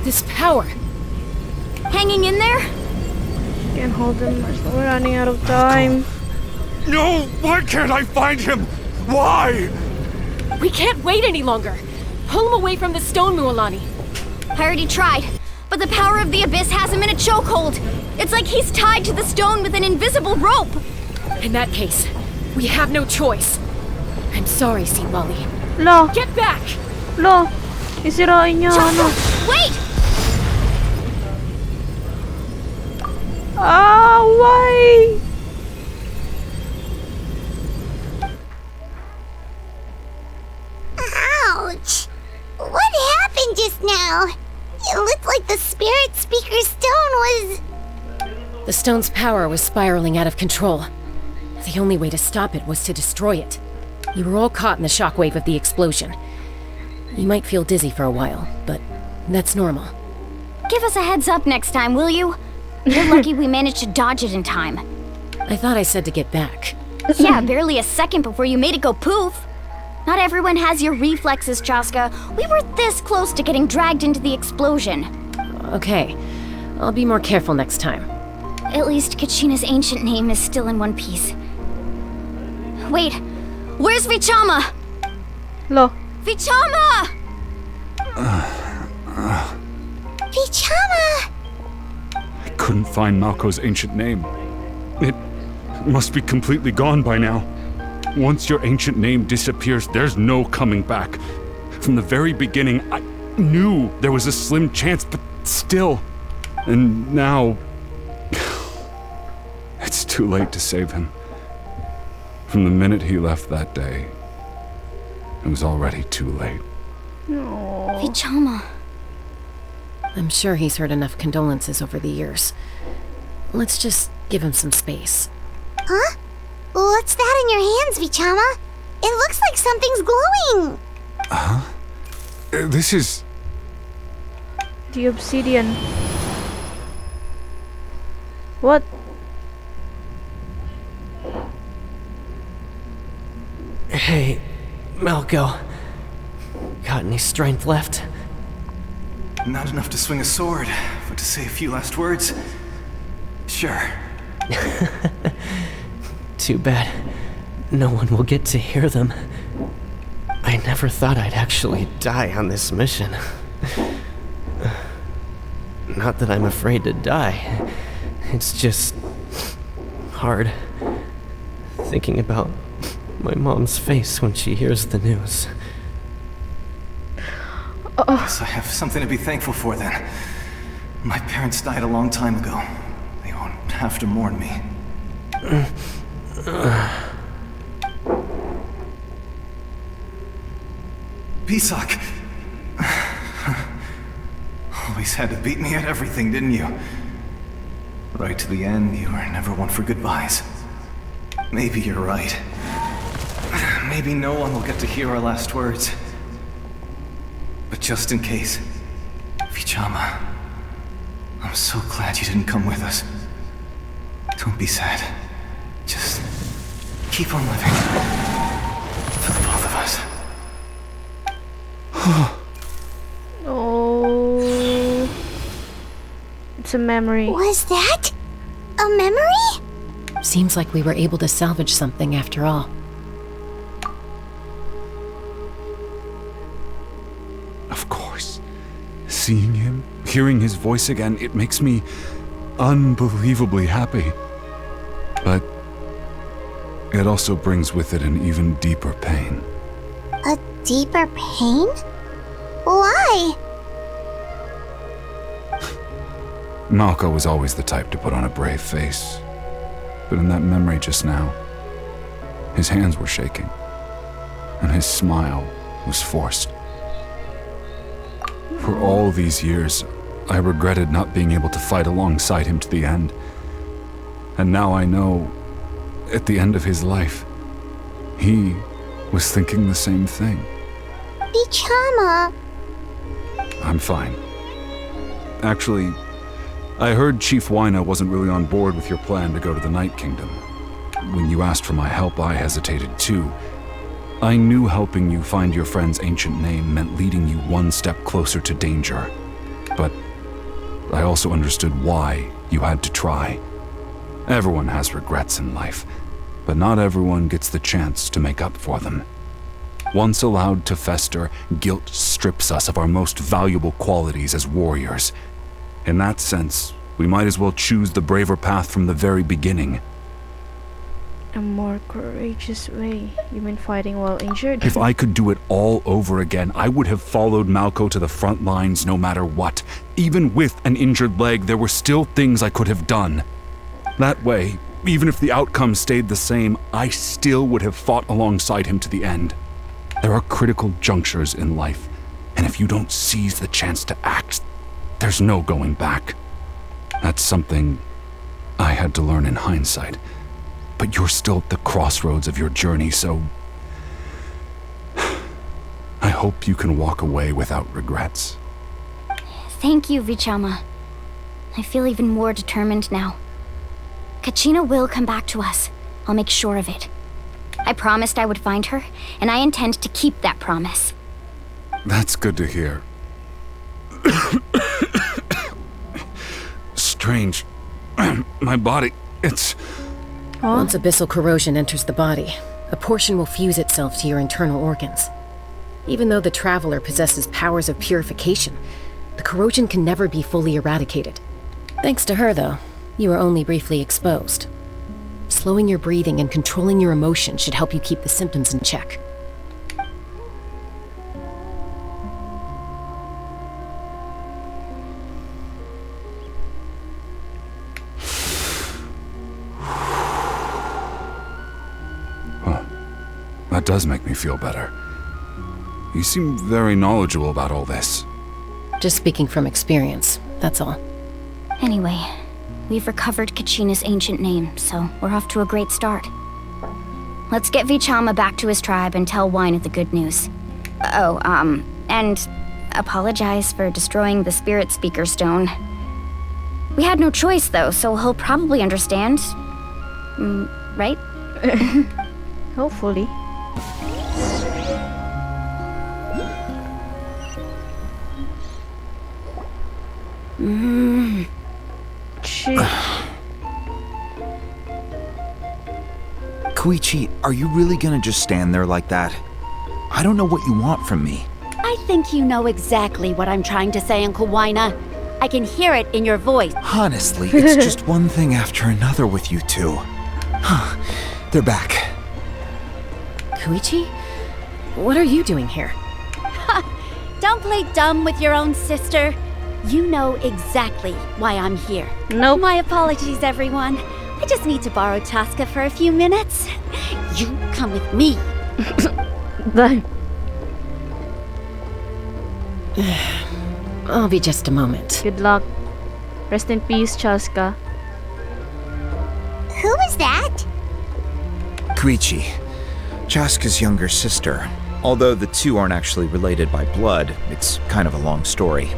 This power. Hanging in there? Can't hold him much. We're running out of time. No! Why can't I find him? Why? We can't wait any longer. Pull him away from the stone, Mualani. I already tried, but the power of the abyss has him in a chokehold. It's like he's tied to the stone with an invisible rope. In that case, we have no choice. I'm sorry, Sea Molly. Lo! Get back! Lo! Isirain niya ano. Wait! Ah, why? Ouch! What happened just now? It looked like the spirit speaker stone was... The stone's power was spiraling out of control. The only way to stop it was to destroy it. You were all caught in the shockwave of the explosion. You might feel dizzy for a while, but that's normal. Give us a heads up next time, will you? You're lucky we managed to dodge it in time. I thought I said to get back. Yeah, barely a second before you made it go poof. Not everyone has your reflexes, Chaska. We were this close to getting dragged into the explosion. Okay, I'll be more careful next time. At least Kachina's ancient name is still in one piece. Wait, where's Vichama? Lo. Vichama! Vichama! I couldn't find Malko's ancient name. It must be completely gone by now. Once your ancient name disappears, there's no coming back. From the very beginning, I knew there was a slim chance, but still. And now... it's too late to save him. From the minute he left that day, it was already too late. Vichama. I'm sure he's heard enough condolences over the years. Let's just give him some space. Huh? What's that in your hands, Vichama? It looks like something's glowing. This is... The obsidian. What? Hey, Malko. Got any strength left? Not enough to swing a sword, but to say a few last words? Sure. Too bad. No one will get to hear them. I never thought I'd actually die on this mission. Not that I'm afraid to die. It's just... hard. Thinking about my mom's face when she hears the news. Guess I have something to be thankful for then. My parents died a long time ago. They won't have to mourn me. Pisak! Always had to beat me at everything, didn't you? Right to the end, you were never one for goodbyes. Maybe you're right. Maybe no one will get to hear our last words. But just in case, Vichama, I'm so glad you didn't come with us. Don't be sad. Just keep on living. For the both of us. Oh. It's a memory. Was that a memory? Seems like we were able to salvage something after all. Of course. Seeing him, hearing his voice again, it makes me unbelievably happy. But it also brings with it an even deeper pain. A deeper pain? Why? Malko was always the type to put on a brave face. But in that memory just now, his hands were shaking, and his smile was forced. For all these years, I regretted not being able to fight alongside him to the end. And now I know, at the end of his life, he was thinking the same thing. Bichama! I'm fine. Actually, I heard Chief Wyna wasn't really on board with your plan to go to the Night Kingdom. When you asked for my help, I hesitated too. I knew helping you find your friend's ancient name meant leading you one step closer to danger. But I also understood why you had to try. Everyone has regrets in life, but not everyone gets the chance to make up for them. Once allowed to fester, guilt strips us of our most valuable qualities as warriors. In that sense, we might as well choose the braver path from the very beginning. A more courageous way? You mean fighting while injured? If I could do it all over again, I would have followed Malco to the front lines no matter what. Even with an injured leg, there were still things I could have done. That way, even if the outcome stayed the same, I still would have fought alongside him to the end. There are critical junctures in life, and if you don't seize the chance to act, there's no going back. That's something I had to learn in hindsight. But you're still at the crossroads of your journey, so I hope you can walk away without regrets. Thank you, Vichama. I feel even more determined now. Kachina will come back to us. I'll make sure of it. I promised I would find her, and I intend to keep that promise. That's good to hear. Strange. My body, it's... Once abyssal corrosion enters the body, a portion will fuse itself to your internal organs. Even though the Traveler possesses powers of purification, the corrosion can never be fully eradicated. Thanks to her, though, you are only briefly exposed. Slowing your breathing and controlling your emotions should help you keep the symptoms in check. That does make me feel better. You seem very knowledgeable about all this. Just speaking from experience, that's all. Anyway, we've recovered Kachina's ancient name, so we're off to a great start. Let's get Vichama back to his tribe and tell Wyna the good news. Oh, and apologize for destroying the Spirit Speaker Stone. We had no choice, though, so he'll probably understand. Right? Hopefully. Shit. Koichi, are you really gonna just stand there like that? I don't know what you want from me. I think you know exactly what I'm trying to say, Uncle Wyna. I can hear it in your voice. Honestly, it's just one thing after another with you two. They're back. Koichi? What are you doing here? Don't play dumb with your own sister. You know exactly why I'm here. Nope. My apologies, everyone. I just need to borrow Chaska for a few minutes. You come with me. I'll be just a moment. Good luck. Rest in peace, Chaska. Who is that? Koichi, Chaska's younger sister. Although the two aren't actually related by blood, it's kind of a long story.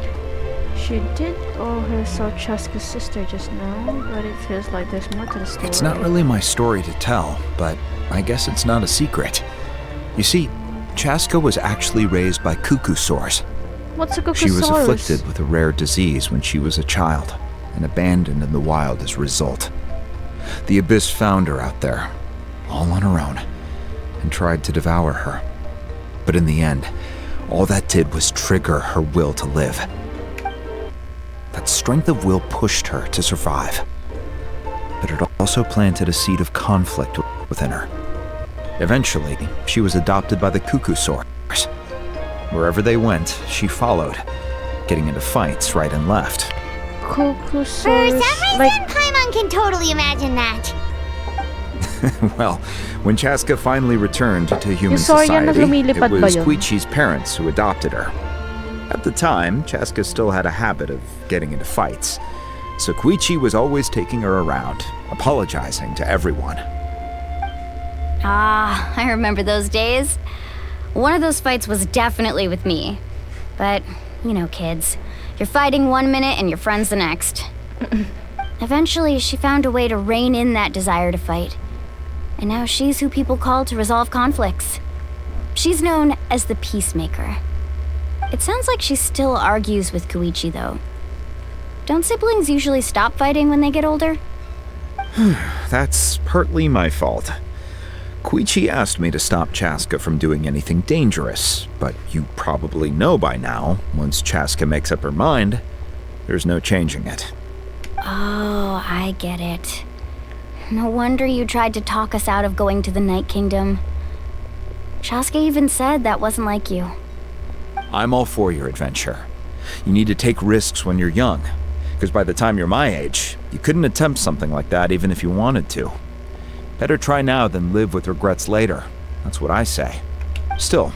She did owe herself Chaska's sister just now, but it feels like there's more to the story. It's not really my story to tell, but I guess it's not a secret. You see, Chaska was actually raised by cuckoo-saurs. What's a cuckoosaurus? She was afflicted with a rare disease when she was a child, and abandoned in the wild as a result. The Abyss found her out there, all on her own, and tried to devour her. But in the end, all that did was trigger her will to live. That strength of will pushed her to survive, but it also planted a seed of conflict within her. Eventually, she was adopted by the cuckoosaurs. Wherever they went, she followed, getting into fights right and left. Cuckoosaurus. For some reason, Paimon can totally imagine that. Well, when Chaska finally returned to human Yung Saurian na society, it lumilipad ba was yun? Koichi's parents who adopted her. At the time, Chaska still had a habit of getting into fights, so Koichi was always taking her around, apologizing to everyone. Ah, I remember those days. One of those fights was definitely with me. But, you know, kids. You're fighting one minute and your friend's the next. Eventually, she found a way to rein in that desire to fight. And now she's who people call to resolve conflicts. She's known as the Peacemaker. It sounds like she still argues with Koichi, though. Don't siblings usually stop fighting when they get older? That's partly my fault. Koichi asked me to stop Chaska from doing anything dangerous, but you probably know by now, once Chaska makes up her mind, there's no changing it. Oh, I get it. No wonder you tried to talk us out of going to the Night Kingdom. Chaska even said that wasn't like you. I'm all for your adventure. You need to take risks when you're young, because by the time you're my age, you couldn't attempt something like that even if you wanted to. Better try now than live with regrets later. That's what I say. Still,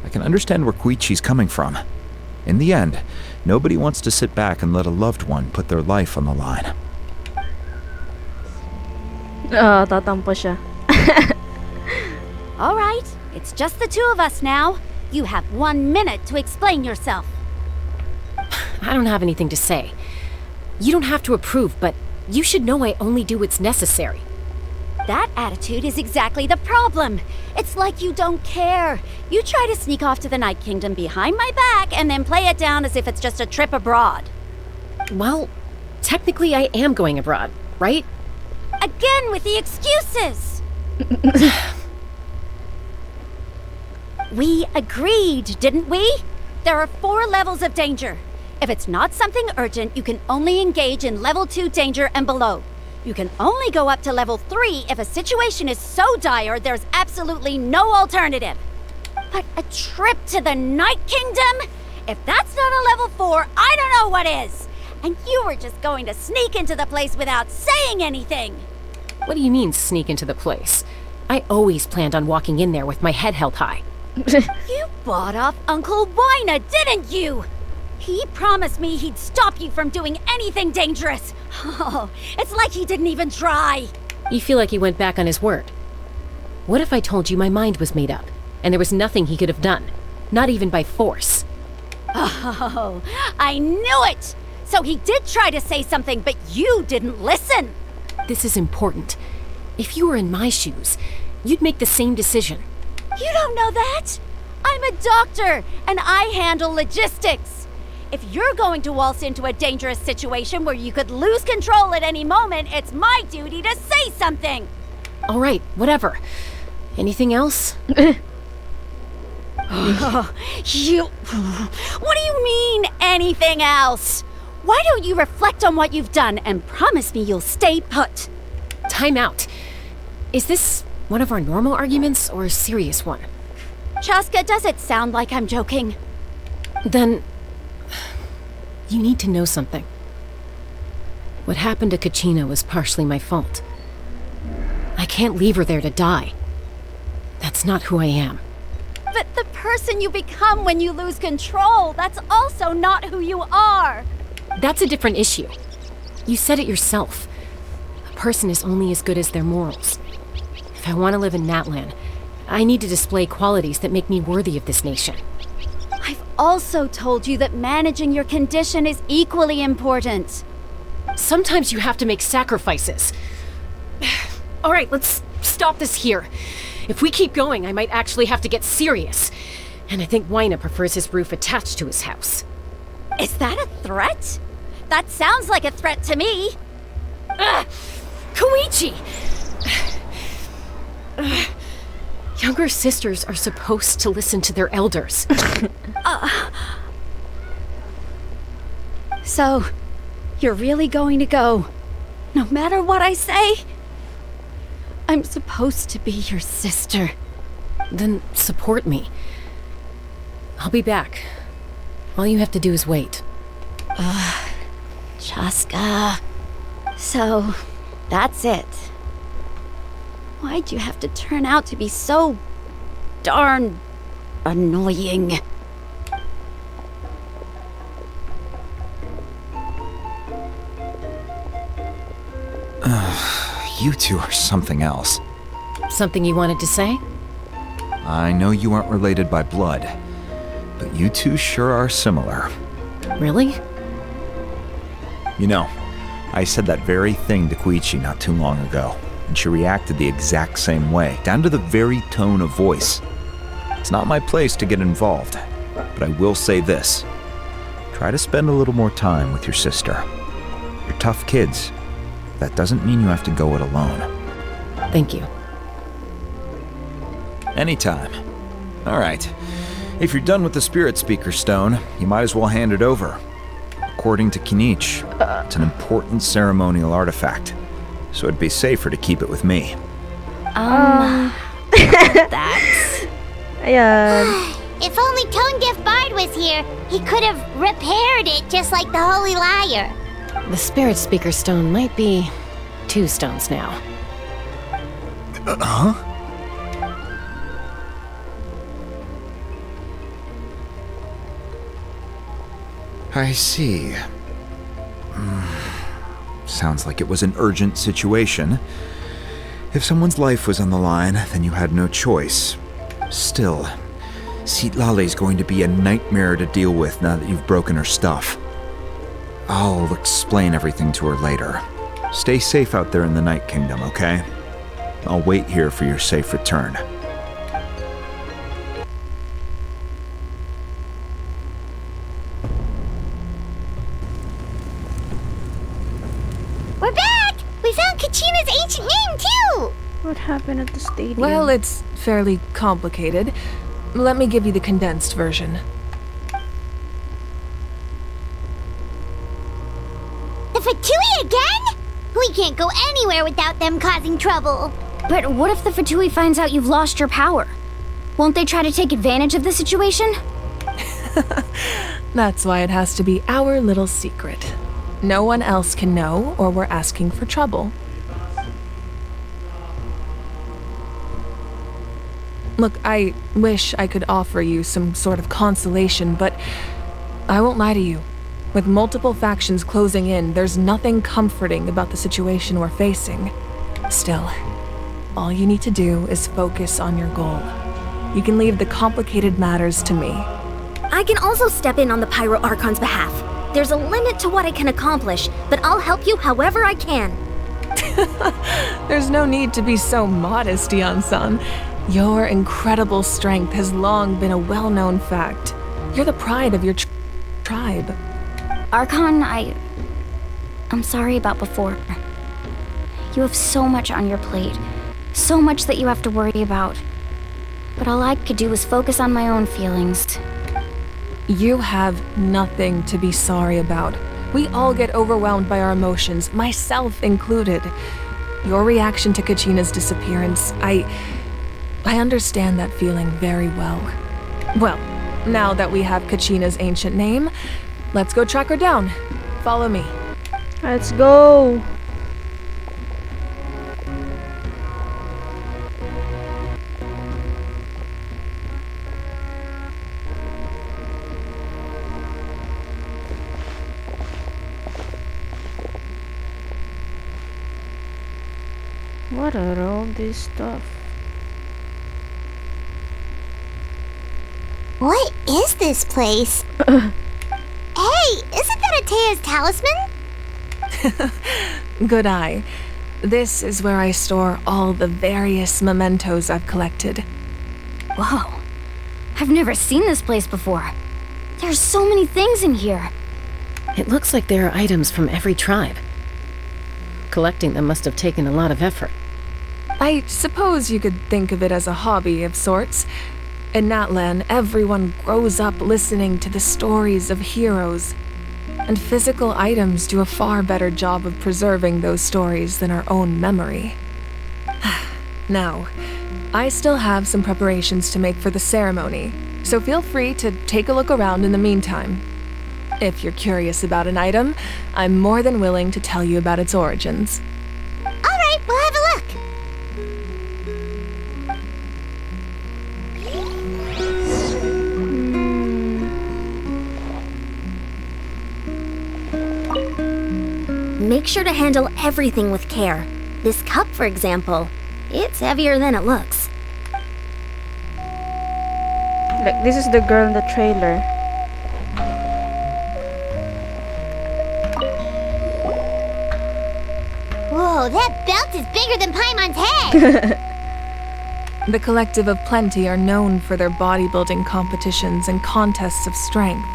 I can understand where Koichi's coming from. In the end, nobody wants to sit back and let a loved one put their life on the line. Tatampo siya. All right, it's just the two of us now. You have 1 minute to explain yourself. I don't have anything to say. You don't have to approve, but you should know I only do what's necessary. That attitude is exactly the problem. It's like you don't care. You try to sneak off to the Night Kingdom behind my back and then play it down as if it's just a trip abroad. Well, technically I am going abroad, right? Again with the excuses! We agreed, didn't we? There are 4 levels of danger. If it's not something urgent, you can only engage in level 2 danger and below. You can only go up to level 3 if a situation is so dire there's absolutely no alternative. But a trip to the Night Kingdom? If that's not a level 4, I don't know what is. And you were just going to sneak into the place without saying anything. What do you mean, sneak into the place? I always planned on walking in there with my head held high. You bought off Uncle Wina, didn't you? He promised me he'd stop you from doing anything dangerous. Oh, it's like he didn't even try. You feel like he went back on his word. What if I told you my mind was made up, and there was nothing he could have done? Not even by force. Oh, I knew it! So he did try to say something, but you didn't listen. This is important. If you were in my shoes, you'd make the same decision. You don't know that? I'm a doctor, and I handle logistics. If you're going to waltz into a dangerous situation where you could lose control at any moment, it's my duty to say something. All right, whatever. Anything else? What do you mean, anything else? Why don't you reflect on what you've done and promise me you'll stay put? Time out. Is this one of our normal arguments or a serious one? Chaska, does it sound like I'm joking? Then you need to know something. What happened to Kachina was partially my fault. I can't leave her there to die. That's not who I am. But the person you become when you lose control, that's also not who you are. That's a different issue. You said it yourself. A person is only as good as their morals. If I want to live in Natlan, I need to display qualities that make me worthy of this nation. I've also told you that managing your condition is equally important. Sometimes you have to make sacrifices. All right, let's stop this here. If we keep going, I might actually have to get serious. And I think Wina prefers his roof attached to his house. Is that a threat? That sounds like a threat to me. Koichi! Younger sisters are supposed to listen to their elders. So, you're really going to go, no matter what I say? I'm supposed to be your sister. Then support me. I'll be back. All you have to do is wait. Chaska. So, that's it. Why'd you have to turn out to be so darn annoying? You two are something else. Something you wanted to say? I know you aren't related by blood, but you two sure are similar. Really? You know, I said that very thing to Koichi not too long ago, and she reacted the exact same way, down to the very tone of voice. It's not my place to get involved, but I will say this. Try to spend a little more time with your sister. You're tough kids. That doesn't mean you have to go it alone. Thank you. Anytime. All right. If you're done with the Spirit Speaker Stone, you might as well hand it over. According to Kinich, it's an important ceremonial artifact, so it'd be safer to keep it with me. That's... Ayan. If only Tone Deaf Bard was here, he could have repaired it just like the Holy Liar. The Spirit Speaker Stone might be 2 stones now. Huh? I see. Sounds like it was an urgent situation. If someone's life was on the line, then you had no choice. Still, Citlali's going to be a nightmare to deal with now that you've broken her stuff. I'll explain everything to her later. Stay safe out there in the Night Kingdom, okay? I'll wait here for your safe return. We're back! We found Kachina's ancient name, too! What happened at the stadium? Well, it's fairly complicated. Let me give you the condensed version. The Fatui again? We can't go anywhere without them causing trouble. But what if the Fatui finds out you've lost your power? Won't they try to take advantage of the situation? That's why it has to be our little secret. No one else can know, or we're asking for trouble. Look, I wish I could offer you some sort of consolation, but I won't lie to you. With multiple factions closing in, there's nothing comforting about the situation we're facing. Still, all you need to do is focus on your goal. You can leave the complicated matters to me. I can also step in on the Pyro Archon's behalf. There's a limit to what I can accomplish, but I'll help you however I can. There's no need to be so modest, Yan-san. Your incredible strength has long been a well-known fact. You're the pride of your tribe. Archon, I'm sorry about before. You have so much on your plate. So much that you have to worry about. But all I could do was focus on my own feelings. You have nothing to be sorry about. We all get overwhelmed by our emotions, myself included. Your reaction to Kachina's disappearance, I understand that feeling very well. Well, now that we have Kachina's ancient name, let's go track her down. Follow me. Let's go. What are all this stuff? What is this place? Hey, isn't that Atea's talisman? Good eye. This is where I store all the various mementos I've collected. Whoa. I've never seen this place before. There's so many things in here. It looks like there are items from every tribe. Collecting them must have taken a lot of effort. I suppose you could think of it as a hobby of sorts. In Natlan, everyone grows up listening to the stories of heroes, and physical items do a far better job of preserving those stories than our own memory. Now, I still have some preparations to make for the ceremony, so feel free to take a look around in the meantime. If you're curious about an item, I'm more than willing to tell you about its origins. All right, we'll have a look. Make sure to handle everything with care. This cup, for example. It's heavier than it looks. Like, this is the girl in the trailer. Whoa, that belt is bigger than Paimon's head! The Collective of Plenty are known for their bodybuilding competitions and contests of strength.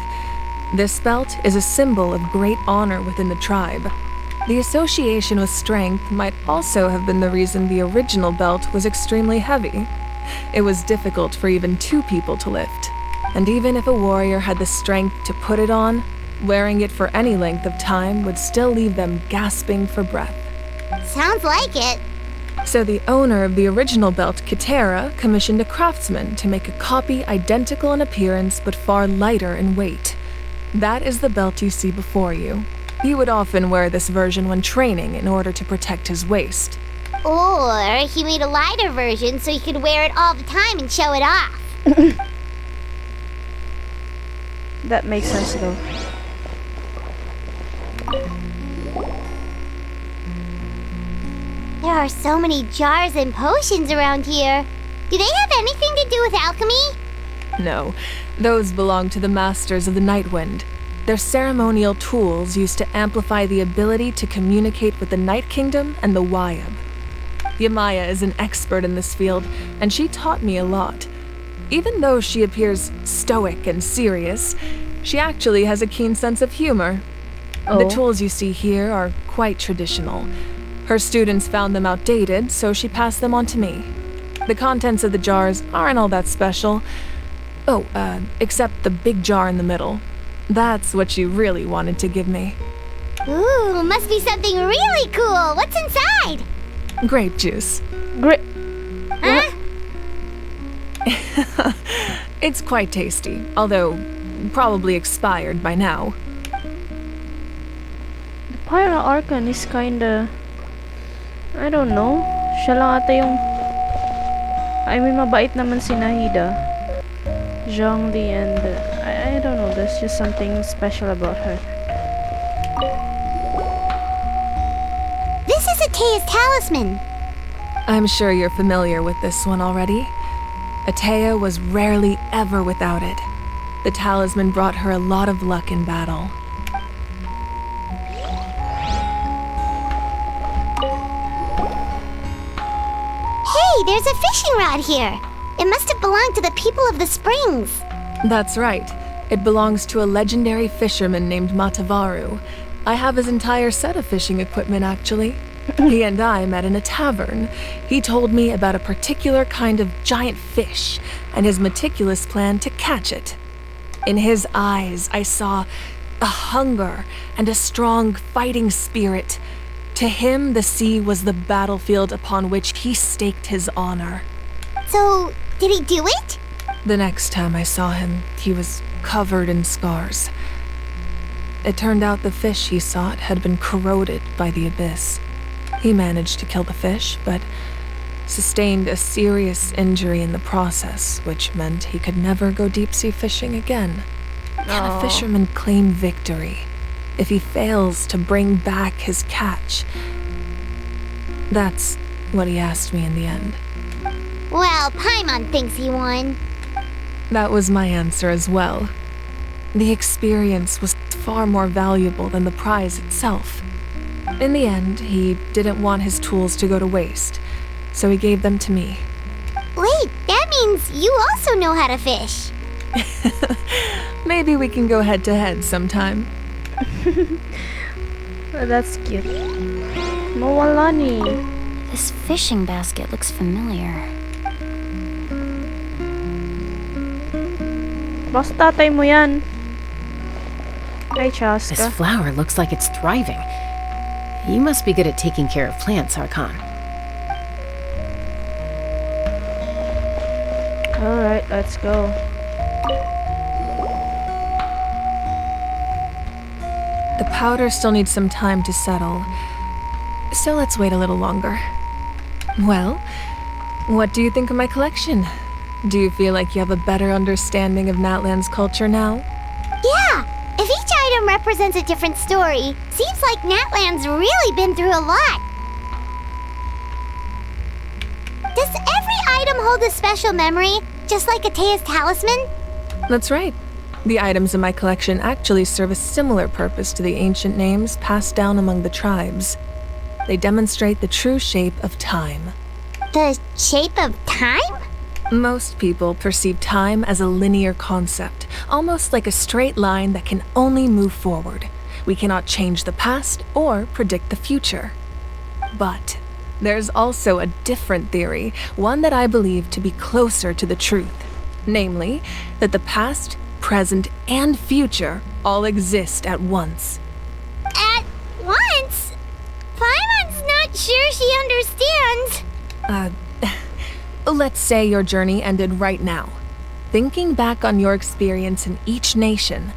This belt is a symbol of great honor within the tribe. The association with strength might also have been the reason the original belt was extremely heavy. It was difficult for even 2 people to lift, and even if a warrior had the strength to put it on, wearing it for any length of time would still leave them gasping for breath. Sounds like it. So the owner of the original belt, Kitera, commissioned a craftsman to make a copy identical in appearance but far lighter in weight. That is the belt you see before you. He would often wear this version when training in order to protect his waist. Or he made a lighter version so he could wear it all the time and show it off. That makes sense though. There are so many jars and potions around here. Do they have anything to do with alchemy? No, those belong to the Masters of the Nightwind. They're ceremonial tools used to amplify the ability to communicate with the Night Kingdom and the Wyab. Yamaya is an expert in this field, and she taught me a lot. Even though she appears stoic and serious, she actually has a keen sense of humor. Oh. The tools you see here are quite traditional. Her students found them outdated, so she passed them on to me. The contents of the jars aren't all that special. Oh, except the big jar in the middle. That's what she really wanted to give me. Ooh, must be something really cool. What's inside? Grape juice. Huh? It's quite tasty, although probably expired by now. The Pyro Archon is kinda... I don't know. Siya lang ata yung... I mean, mabait naman si Nahida. Zhongli and... I don't know, there's just something special about her. This is Atea's talisman. I'm sure you're familiar with this one already. Atea was rarely ever without it. The talisman brought her a lot of luck in battle. Hey, there's a fishing rod here. It must have belonged to the people of the springs. That's right. It belongs to a legendary fisherman named Matavaru. I have his entire set of fishing equipment, actually. He and I met in a tavern. He told me about a particular kind of giant fish and his meticulous plan to catch it. In his eyes, I saw a hunger and a strong fighting spirit. To him, the sea was the battlefield upon which he staked his honor. So, did he do it? The next time I saw him, he was covered in scars. It turned out the fish he sought had been corroded by the abyss. He managed to kill the fish, but sustained a serious injury in the process, which meant he could never go deep-sea fishing again. Can a fisherman claim victory if he fails to bring back his catch? That's what he asked me in the end. Well, Paimon thinks he won. That was my answer as well. The experience was far more valuable than the prize itself. In the end, he didn't want his tools to go to waste, so he gave them to me. Wait, that means you also know how to fish. Maybe we can go head-to-head sometime. That's cute. Mawalani. This fishing basket looks familiar. Basta tatay mo yan. Hi, Chaska. This flower looks like it's thriving. You must be good at taking care of plants, Archon. Alright, let's go. The powder still needs some time to settle, so let's wait a little longer. Well, what do you think of my collection? Do you feel like you have a better understanding of Natlan's culture now? Yeah! If each item represents a different story, seems like Natlan's really been through a lot. Does every item hold a special memory, just like Atea's talisman? That's right. The items in my collection actually serve a similar purpose to the ancient names passed down among the tribes. They demonstrate the true shape of time. The shape of time? Most people perceive time as a linear concept, almost like a straight line that can only move forward. We cannot change the past or predict the future. But there's also a different theory, one that I believe to be closer to the truth. Namely, that the past, present, and future all exist at once. At once? Paimon's not sure she understands. Let's say your journey ended right now. Thinking back on your experience in each nation,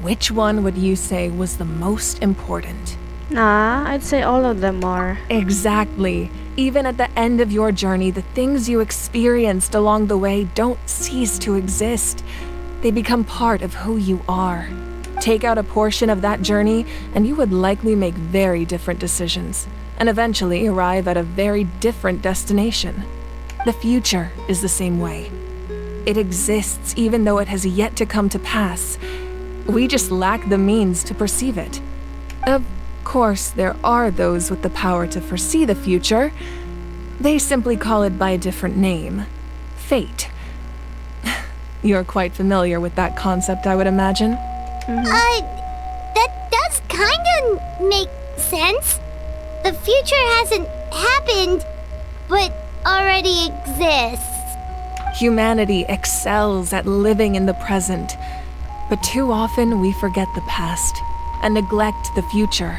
which one would you say was the most important? Nah, I'd say all of them are. Exactly. Even at the end of your journey, the things you experienced along the way don't cease to exist. They become part of who you are. Take out a portion of that journey, and you would likely make very different decisions, and eventually arrive at a very different destination. The future is the same way. It exists even though it has yet to come to pass. We just lack the means to perceive it. Of course, there are those with the power to foresee the future. They simply call it by a different name. Fate. You're quite familiar with that concept, I would imagine. That does kinda make sense. The future hasn't happened, but already exists. Humanity excels at living in the present, but too often we forget the past and neglect the future.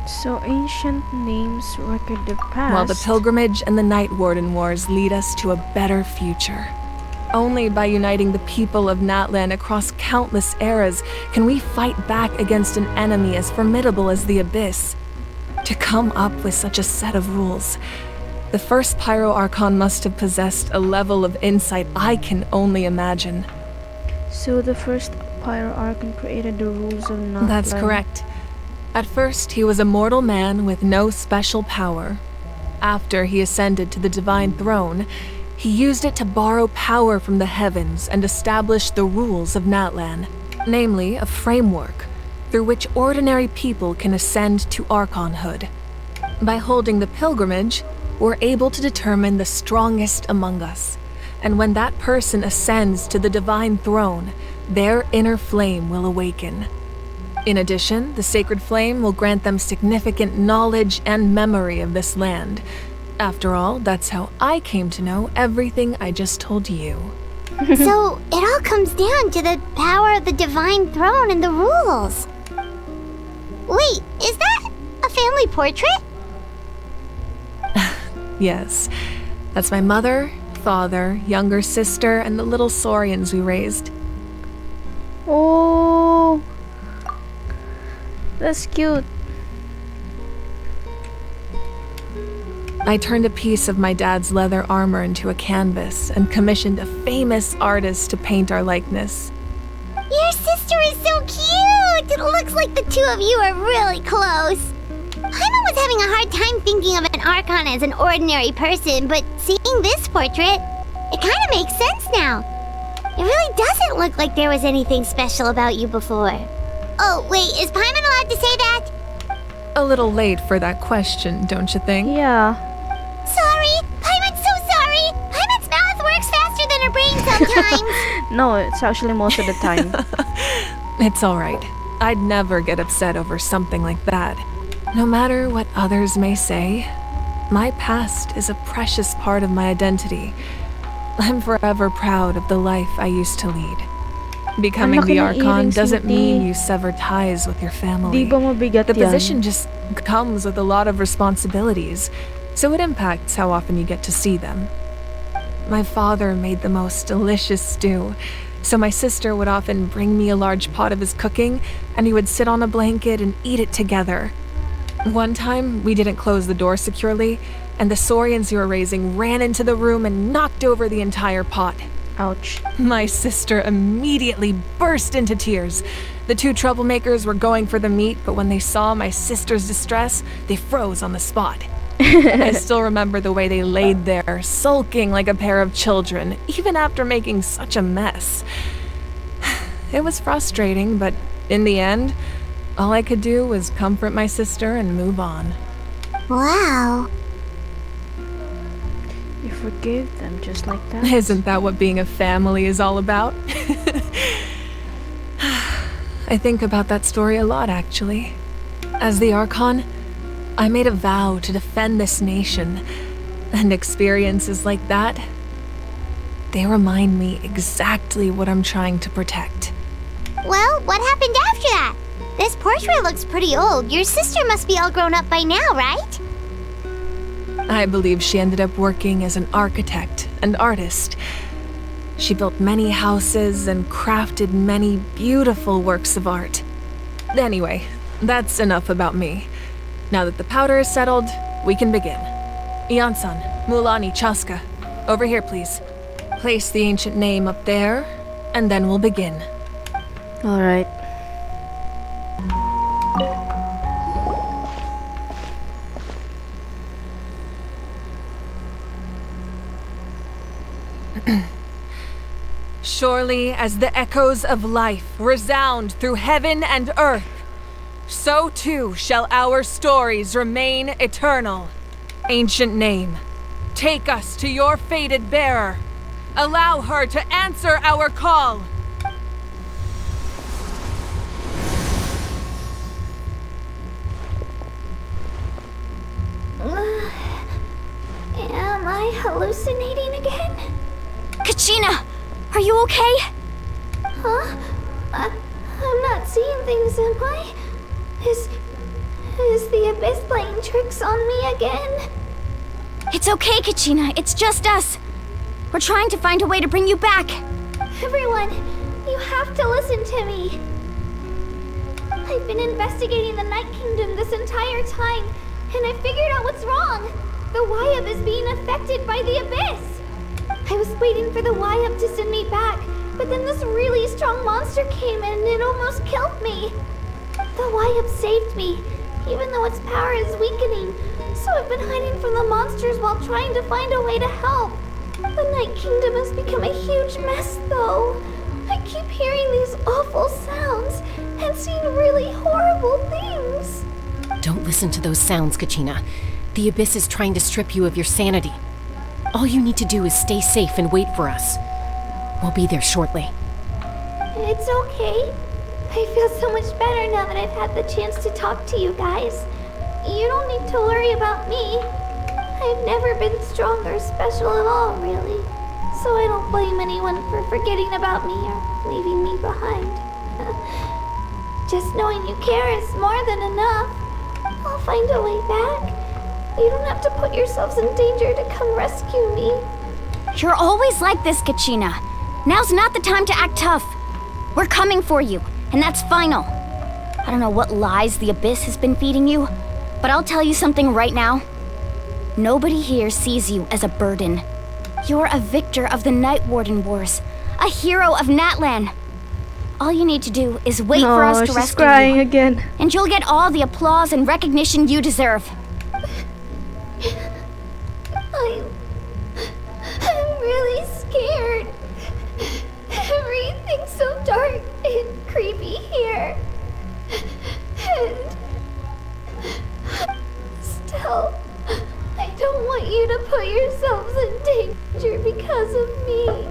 So ancient names record the past. While the pilgrimage and the Night Warden Wars lead us to a better future. Only by uniting the people of Natlan across countless eras can we fight back against an enemy as formidable as the Abyss. To come up with such a set of rules, the first Pyro Archon must have possessed a level of insight I can only imagine. So the first Pyro Archon created the rules of Natlan. That's correct. At first, he was a mortal man with no special power. After he ascended to the Divine Throne, he used it to borrow power from the heavens and establish the rules of Natlan, namely a framework through which ordinary people can ascend to Archonhood. By holding the pilgrimage, we're able to determine the strongest among us, and when that person ascends to the Divine Throne, their inner flame will awaken. In addition, the sacred flame will grant them significant knowledge and memory of this land. After all, that's how I came to know everything I just told you. So, it all comes down to the power of the Divine Throne and the rules. Wait, is that a family portrait? Yes, that's my mother, father, younger sister, and the little Saurians we raised. Oh, that's cute. I turned a piece of my dad's leather armor into a canvas and commissioned a famous artist to paint our likeness. Your sister is so cute! It looks like the two of you are really close. Paimon was having a hard time thinking of an Archon as an ordinary person, but seeing this portrait, it kind of makes sense now. It really doesn't look like there was anything special about you before. Oh, wait, is Paimon allowed to say that? A little late for that question, don't you think? Yeah. Sorry! Paimon's so sorry! Paimon's mouth works faster than her brain sometimes! No, it's actually most of the time. It's alright. I'd never get upset over something like that. No matter what others may say, my past is a precious part of my identity. I'm forever proud of the life I used to lead. Becoming the Archon doesn't mean you sever ties with your family. Di ba mabigat The yan? position just comes with a lot of responsibilities, so it impacts how often you get to see them. My father made the most delicious stew, so my sister would often bring me a large pot of his cooking, and we would sit on a blanket and eat it together. One time, we didn't close the door securely, and the Saurians you were raising ran into the room and knocked over the entire pot. Ouch. My sister immediately burst into tears. The two troublemakers were going for the meat, but when they saw my sister's distress, they froze on the spot. I still remember the way they laid there, sulking like a pair of children, even after making such a mess. It was frustrating, but in the end, all I could do was comfort my sister and move on. Wow. You forgive them just like that? Isn't that what being a family is all about? I think about that story a lot, actually. As the Archon, I made a vow to defend this nation, and experiences like that, they remind me exactly what I'm trying to protect. Well, what happened after that? This portrait looks pretty old. Your sister must be all grown up by now, right? I believe she ended up working as an architect and artist. She built many houses and crafted many beautiful works of art. Anyway, that's enough about me. Now that the powder is settled, we can begin. Ian-san, Mulani, Chaska, over here please. Place the ancient name up there, and then we'll begin. Alright. Surely as the echoes of life resound through heaven and earth, so too shall our stories remain eternal. Ancient name, take us to your fated bearer. Allow her to answer our call. Am I hallucinating again? Kachina, are you okay? Huh? I'm not seeing things, am I? Is the Abyss playing tricks on me again? It's okay, Kachina. It's just us. We're trying to find a way to bring you back. Everyone, you have to listen to me. I've been investigating the Night Kingdom this entire time, and I figured out what's wrong. The Wyab is being affected by the Abyss. I was waiting for the Wyab to send me back, but then this really strong monster came in and it almost killed me. The Wyab saved me, even though its power is weakening, so I've been hiding from the monsters while trying to find a way to help. The Night Kingdom has become a huge mess, though. I keep hearing these awful sounds and seeing really horrible things. Don't listen to those sounds, Kachina. The Abyss is trying to strip you of your sanity. All you need to do is stay safe and wait for us. We'll be there shortly. It's okay. I feel so much better now that I've had the chance to talk to you guys. You don't need to worry about me. I've never been strong or special at all, really. So I don't blame anyone for forgetting about me or leaving me behind. Just knowing you care is more than enough. I'll find a way back. You don't have to put yourselves in danger to come rescue me. You're always like this, Kachina. Now's not the time to act tough. We're coming for you, and that's final. I don't know what lies the Abyss has been feeding you, but I'll tell you something right now. Nobody here sees you as a burden. You're a victor of the Night Warden Wars, a hero of Natlan. All you need to do is wait for us to she's rescue crying you, again. and you'll get all the applause and recognition you deserve. I'm really scared. Everything's so dark and creepy here. And still, I don't want you to put yourselves in danger because of me.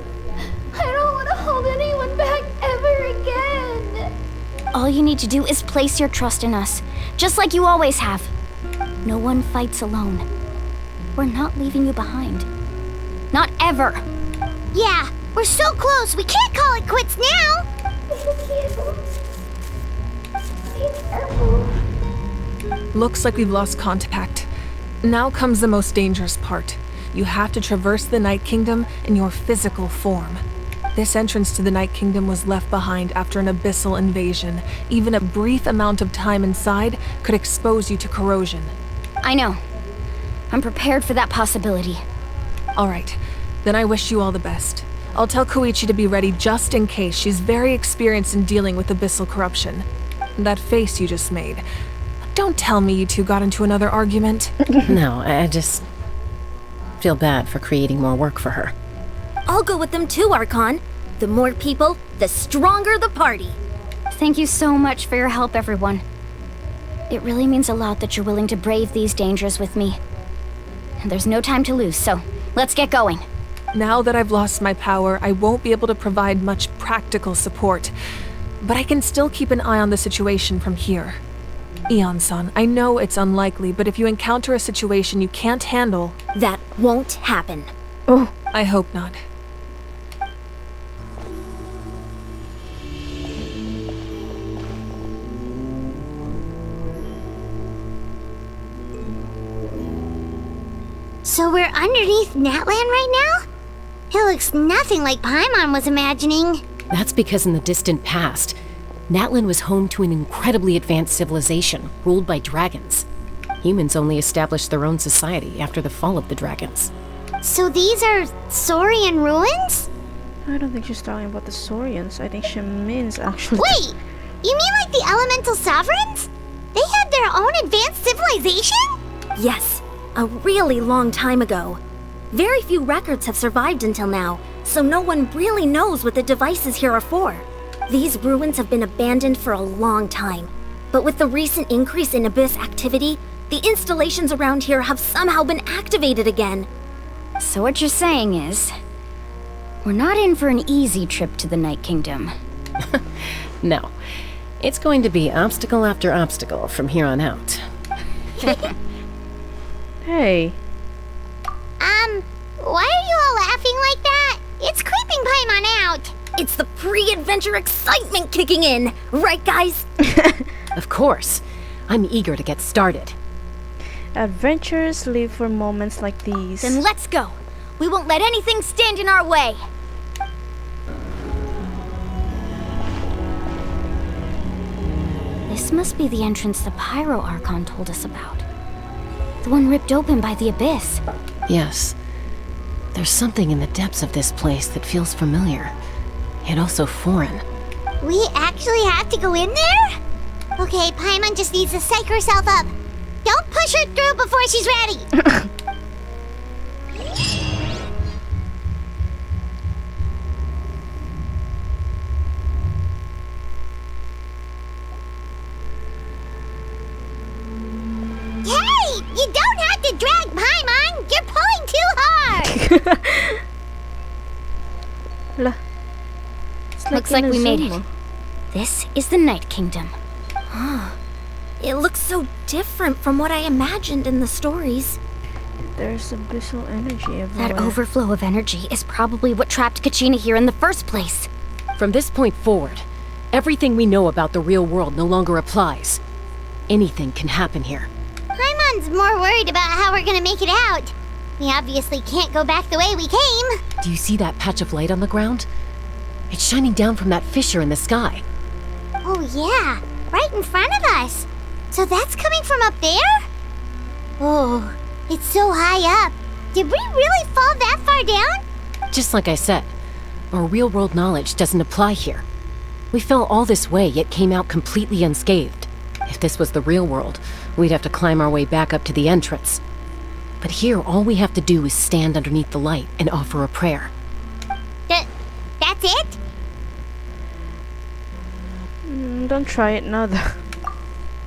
I don't want to hold anyone back ever again. All you need to do is place your trust in us, just like you always have. No one fights alone. We're not leaving you behind. Not ever. Yeah, we're so close. We can't call it quits now. Be careful. Looks like we've lost contact. Now comes the most dangerous part. You have to traverse the Night Kingdom in your physical form. This entrance to the Night Kingdom was left behind after an abyssal invasion. Even a brief amount of time inside could expose you to corrosion. I know. I'm prepared for that possibility. All right, then I wish you all the best. I'll tell Koichi to be ready just in case. She's very experienced in dealing with abyssal corruption. That face you just made. Don't tell me you two got into another argument. No, I just feel bad for creating more work for her. I'll go with them too, Archon. The more people, the stronger the party. Thank you so much for your help, everyone. It really means a lot that you're willing to brave these dangers with me. And there's no time to lose, so let's get going. Now that I've lost my power, I won't be able to provide much practical support. But I can still keep an eye on the situation from here. Eon-san, I know it's unlikely, but if you encounter a situation you can't handle... That won't happen. Oh, I hope not. So we're underneath Natlan right now? It looks nothing like Paimon was imagining. That's because in the distant past, Natlan was home to an incredibly advanced civilization ruled by dragons. Humans only established their own society after the fall of the dragons. So these are Saurian ruins? I don't think she's talking about the Saurians. I think she means actually... Wait! You mean like the Elemental Sovereigns? They had their own advanced civilization? Yes, a really long time ago. Very few records have survived until now, so no one really knows what the devices here are for. These ruins have been abandoned for a long time, but with the recent increase in Abyss activity, the installations around here have somehow been activated again. So what you're saying is, we're not in for an easy trip to the Night Kingdom. No, it's going to be obstacle after obstacle from here on out. Hey. Why are you all laughing like that? It's creeping Paimon out. It's the pre-adventure excitement kicking in, right guys? Of course. I'm eager to get started. Adventures live for moments like these. Then let's go. We won't let anything stand in our way. This must be the entrance the Pyro Archon told us about. The one ripped open by the Abyss. Yes. There's something in the depths of this place that feels familiar, yet also foreign. We actually have to go in there? Okay, Paimon just needs to psych herself up. Don't push her through before she's ready. Hey! You don't have to drag Paimon! You're pulling too hard! Looks like we made it. This is the Night Kingdom. It looks so different from what I imagined in the stories. There's abyssal energy everywhere. That overflow of energy is probably what trapped Kachina here in the first place. From this point forward, everything we know about the real world no longer applies. Anything can happen here. Paimon's more worried about how we're gonna make it out. We obviously can't go back the way we came. Do you see that patch of light on the ground? It's shining down from that fissure in the sky. Oh yeah, right in front of us. So that's coming from up there? Oh, it's so high up. Did we really fall that far down? Just like I said, our real-world knowledge doesn't apply here. We fell all this way, yet came out completely unscathed. If this was the real world, we'd have to climb our way back up to the entrance. But here, all we have to do is stand underneath the light and offer a prayer. That's it? Don't try it now, though.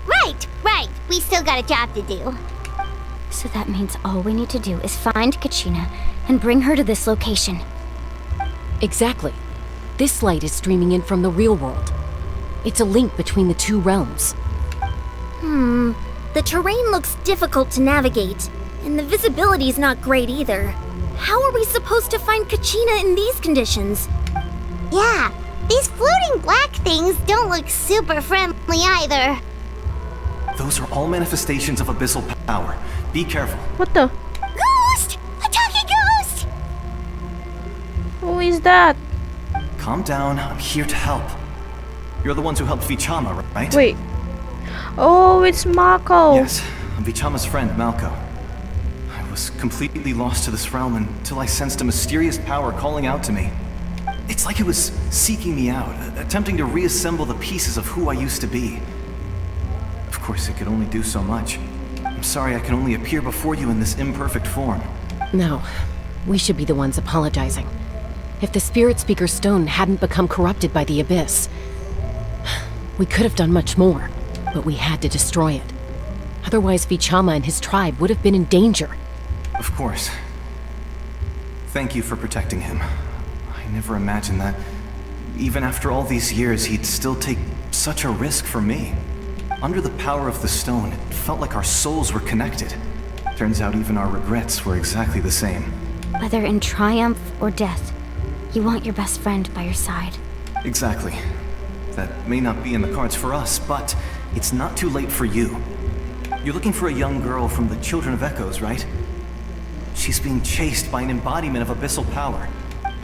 Right. We still got a job to do. So that means all we need to do is find Kachina and bring her to this location. Exactly. This light is streaming in from the real world. It's a link between the two realms. The terrain looks difficult to navigate, and the visibility's not great either. How are we supposed to find Kachina in these conditions? Yeah, these floating black things don't look super friendly either. Those are all manifestations of abyssal power. Be careful. What the? Ghost! A talking ghost! Who is that? Calm down, I'm here to help. You're the ones who helped Vichama, right? Wait. Oh, it's Mako. Yes, I'm Vichama's friend, Malko. I was completely lost to this realm until I sensed a mysterious power calling out to me. It's like it was seeking me out, attempting to reassemble the pieces of who I used to be. Of course, it could only do so much. I'm sorry I can only appear before you in this imperfect form. No, we should be the ones apologizing. If the Spirit Speaker Stone hadn't become corrupted by the Abyss, we could have done much more, but we had to destroy it. Otherwise, Vichama and his tribe would have been in danger. Of course. Thank you for protecting him. I never imagined that, even after all these years, he'd still take such a risk for me. Under the power of the stone, it felt like our souls were connected. Turns out even our regrets were exactly the same. Whether in triumph or death, you want your best friend by your side. Exactly. That may not be in the cards for us, but it's not too late for you. You're looking for a young girl from the Children of Echoes, right? She's being chased by an embodiment of abyssal power.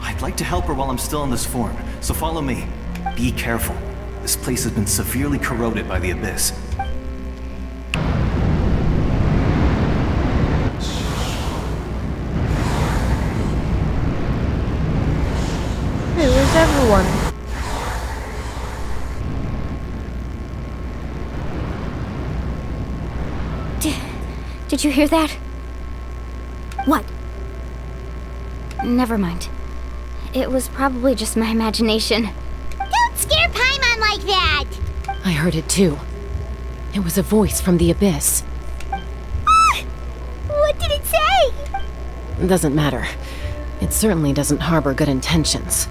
I'd like to help her while I'm still in this form, so follow me. Be careful. This place has been severely corroded by the Abyss. Hey, where's everyone? Did you hear that? What? Never mind. It was probably just my imagination. Don't scare Paimon like that! I heard it too. It was a voice from the Abyss. What did it say? It doesn't matter. It certainly doesn't harbor good intentions.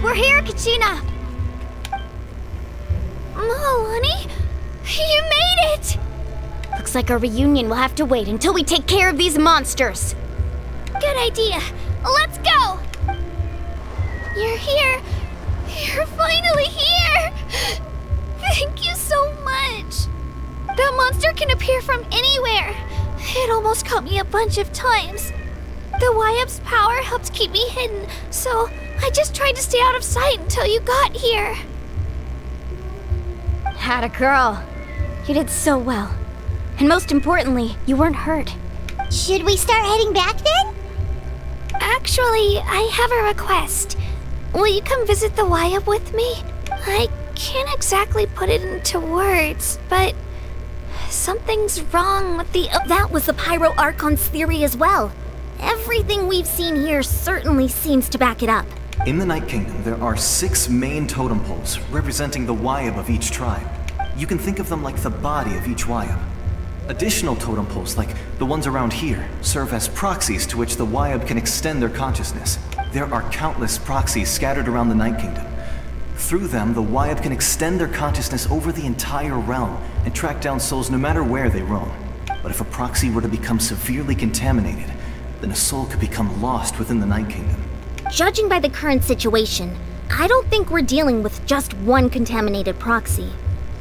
We're here, Kachina! Oh, honey? You made it! Looks like our reunion will have to wait until we take care of these monsters. Good idea. Let's go! You're here. You're finally here! Thank you so much. That monster can appear from anywhere. It almost caught me a bunch of times. The Wyap's power helped keep me hidden, so I just tried to stay out of sight until you got here. Atta girl. You did so well. And most importantly, you weren't hurt. Should we start heading back then? Actually, I have a request. Will you come visit the Wyap with me? I can't exactly put it into words, but something's wrong with the... That was the Pyro Archon's theory as well. Everything we've seen here certainly seems to back it up. In the Night Kingdom, there are 6 main totem poles representing the Wyap of each tribe. You can think of them like the body of each Wyap. Additional totem poles, like the ones around here, serve as proxies to which the Wyap can extend their consciousness. There are countless proxies scattered around the Night Kingdom. Through them, the Wyap can extend their consciousness over the entire realm and track down souls no matter where they roam. But if a proxy were to become severely contaminated, then a soul could become lost within the Night Kingdom. Judging by the current situation, I don't think we're dealing with just one contaminated proxy.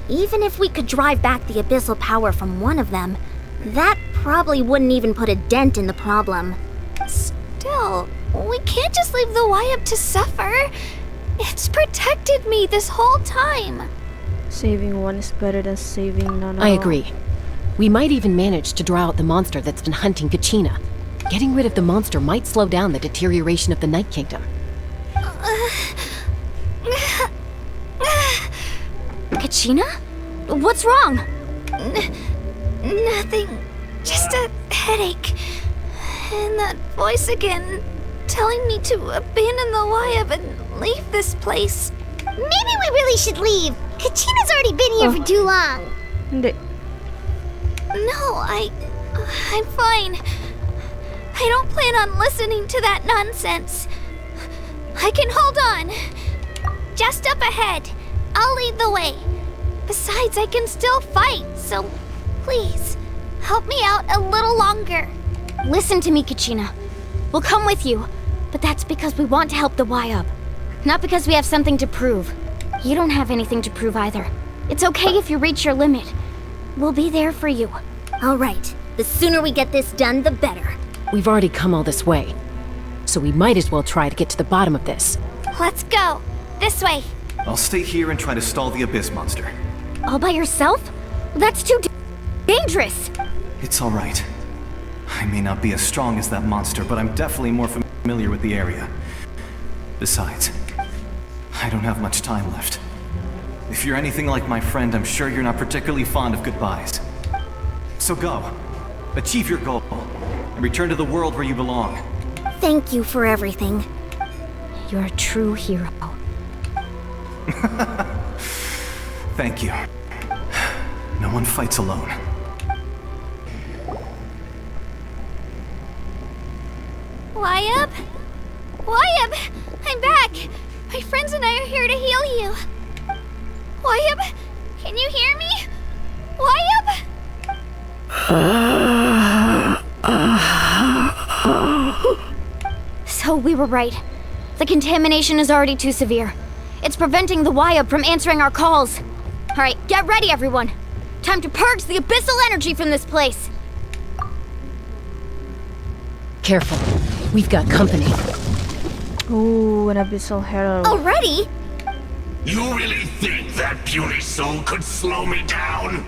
Even if we could drive back the abyssal power from one of them, that probably wouldn't even put a dent in the problem. Still, we can't just leave the Wyap to suffer. It's protected me this whole time. Saving one is better than saving none at I all. agree. We might even manage to draw out the monster that's been hunting Kachina. Getting rid of the monster might slow down the deterioration of the Night Kingdom. Kachina? What's wrong? Nothing. Just a headache. And that voice again, telling me to abandon the Wyap and leave this place. Maybe we really should leave. Kachina's already been here for too long. No, I'm fine. I don't plan on listening to that nonsense. I can hold on. Just up ahead. I'll lead the way. Besides, I can still fight, so please, help me out a little longer. Listen to me, Kachina. We'll come with you, but that's because we want to help the Wyap, not because we have something to prove. You don't have anything to prove either. It's okay if you reach your limit. We'll be there for you. All right. The sooner we get this done, the better. We've already come all this way, so we might as well try to get to the bottom of this. Let's go. This way. I'll stay here and try to stall the Abyss monster. All by yourself? That's too dangerous. It's all right. I may not be as strong as that monster, but I'm definitely more familiar with the area. Besides, I don't have much time left. If you're anything like my friend, I'm sure you're not particularly fond of goodbyes. So go. Achieve your goal, and return to the world where you belong. Thank you for everything. You're a true hero. Thank you. No one fights alone. Wyatt? Wyatt! I'm back! My friends and I are here to heal you. Wyatt? Can you hear me? Wyatt? So we were right. The contamination is already too severe. It's preventing the Wyatt from answering our calls. Alright, get ready everyone. Time to purge the abyssal energy from this place. Careful. We've got company. Ooh, an abyssal hero. Already? You really think that puny soul could slow me down?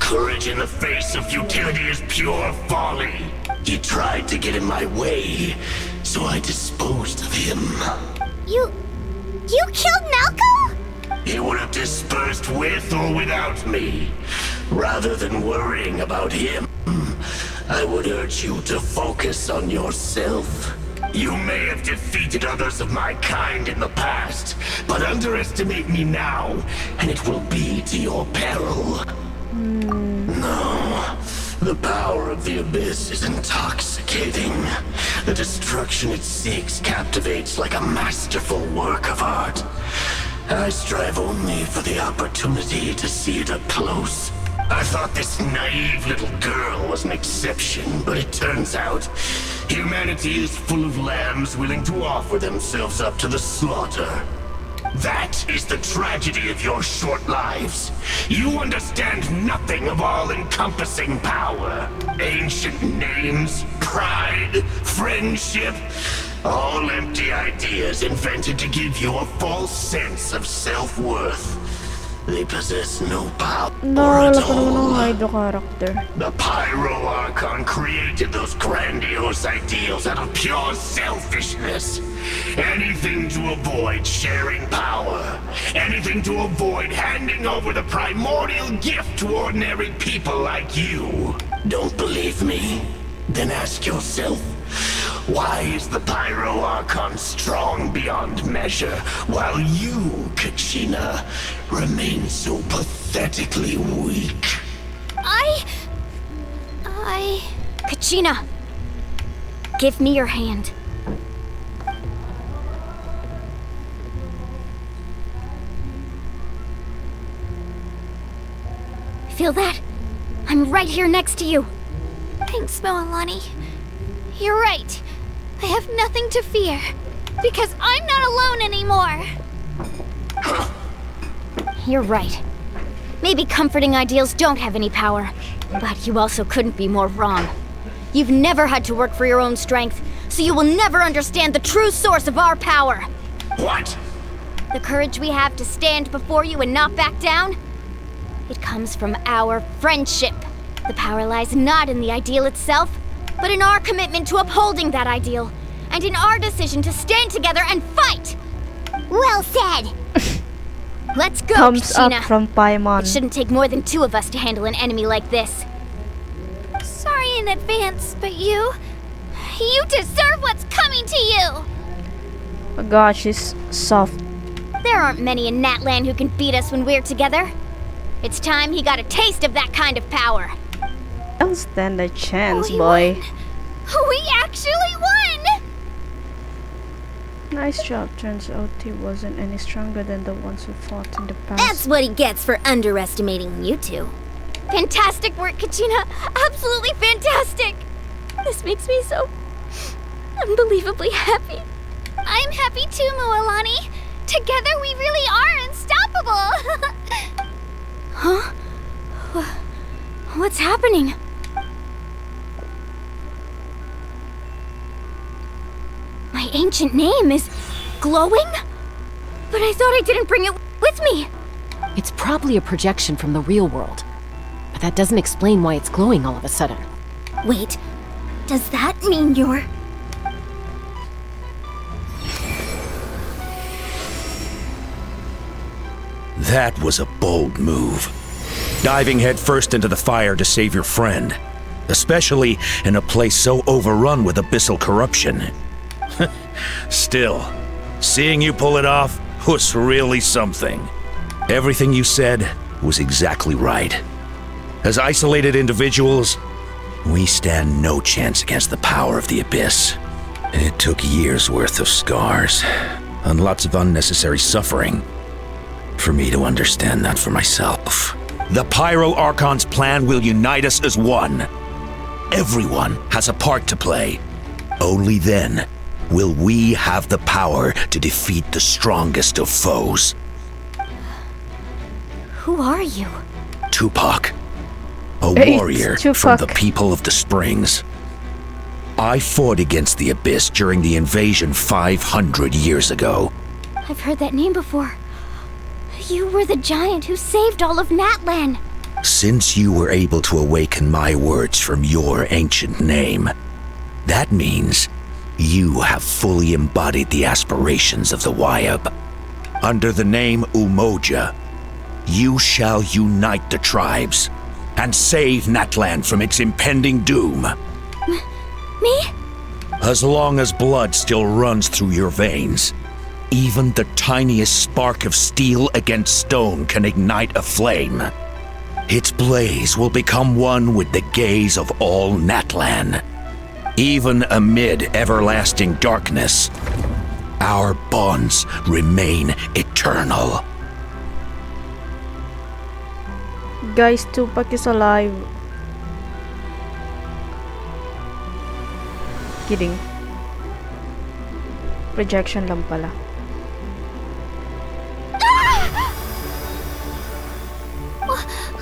Courage in the face of futility is pure folly. He tried to get in my way, so I disposed of him. You killed Malcolm? He would have dispersed with or without me. Rather than worrying about him, I would urge you to focus on yourself. You may have defeated others of my kind in the past, but underestimate me now, and it will be to your peril. No, the power of the Abyss is intoxicating. The destruction it seeks captivates like a masterful work of art. I strive only for the opportunity to see it up close. I thought this naive little girl was an exception, but it turns out humanity is full of lambs willing to offer themselves up to the slaughter. That is the tragedy of your short lives. You understand nothing of all-encompassing power. Ancient names, pride, friendship, all empty ideas invented to give you a false sense of self-worth. They possess no power at all. The Pyro Archon created those grandiose ideals out of pure selfishness. Anything to avoid sharing power. Anything to avoid handing over the primordial gift to ordinary people like you. Don't believe me? Then ask yourself, why is the Pyro Archon strong beyond measure, while you, Kachina, remain so pathetically weak? Kachina, give me your hand. Feel that? I'm right here next to you. Thanks, Moalani. You're right. I have nothing to fear. Because I'm not alone anymore. You're right. Maybe comforting ideals don't have any power, but you also couldn't be more wrong. You've never had to work for your own strength, so you will never understand the true source of our power. What? The courage we have to stand before you and not back down? It comes from our friendship. The power lies not in the ideal itself, but in our commitment to upholding that ideal, and in our decision to stand together and fight! Well said! Let's go, Thumbs Kachina. up from Paimon. It shouldn't take more than two of us to handle an enemy like this. Sorry in advance, but you deserve what's coming to you! Oh gosh, she's soft. There aren't many in Natlan who can beat us when we're together. It's time he got a taste of that kind of power. Don't stand a chance, boy. We actually won! Nice job. Turns out he wasn't any stronger than the ones who fought in the past. That's what he gets for underestimating you two. Fantastic work, Kachina. Absolutely fantastic. This makes me so unbelievably happy. I'm happy too, Moalani. Together we really are unstoppable. unstoppable! Huh? What's happening? My ancient name is glowing? But I thought I didn't bring it with me! It's probably a projection from the real world. But that doesn't explain why it's glowing all of a sudden. Wait, does that mean you're... That was a bold move. Diving headfirst into the fire to save your friend. Especially in a place so overrun with abyssal corruption. Still, seeing you pull it off was really something. Everything you said was exactly right. As isolated individuals, we stand no chance against the power of the Abyss. It took years' worth of scars, and lots of unnecessary suffering, for me to understand that for myself. The Pyro Archon's plan will unite us as one. Everyone has a part to play. Only then will we have the power to defeat the strongest of foes. Who are you? Tupac. A warrior Tupac. from the people of the Springs. I fought against the Abyss during the invasion 500 years ago. I've heard that name before. You were the giant who saved all of Natlan. Since you were able to awaken my words from your ancient name, that means you have fully embodied the aspirations of the Wyab. Under the name Umoja, you shall unite the tribes and save Natlan from its impending doom. Me? As long as blood still runs through your veins, even the tiniest spark of steel against stone can ignite a flame. Its blaze will become one with the gaze of all Natlan. Even amid everlasting darkness, our bonds remain eternal. Guys, Tupac is alive. Kidding. Projection lang pala.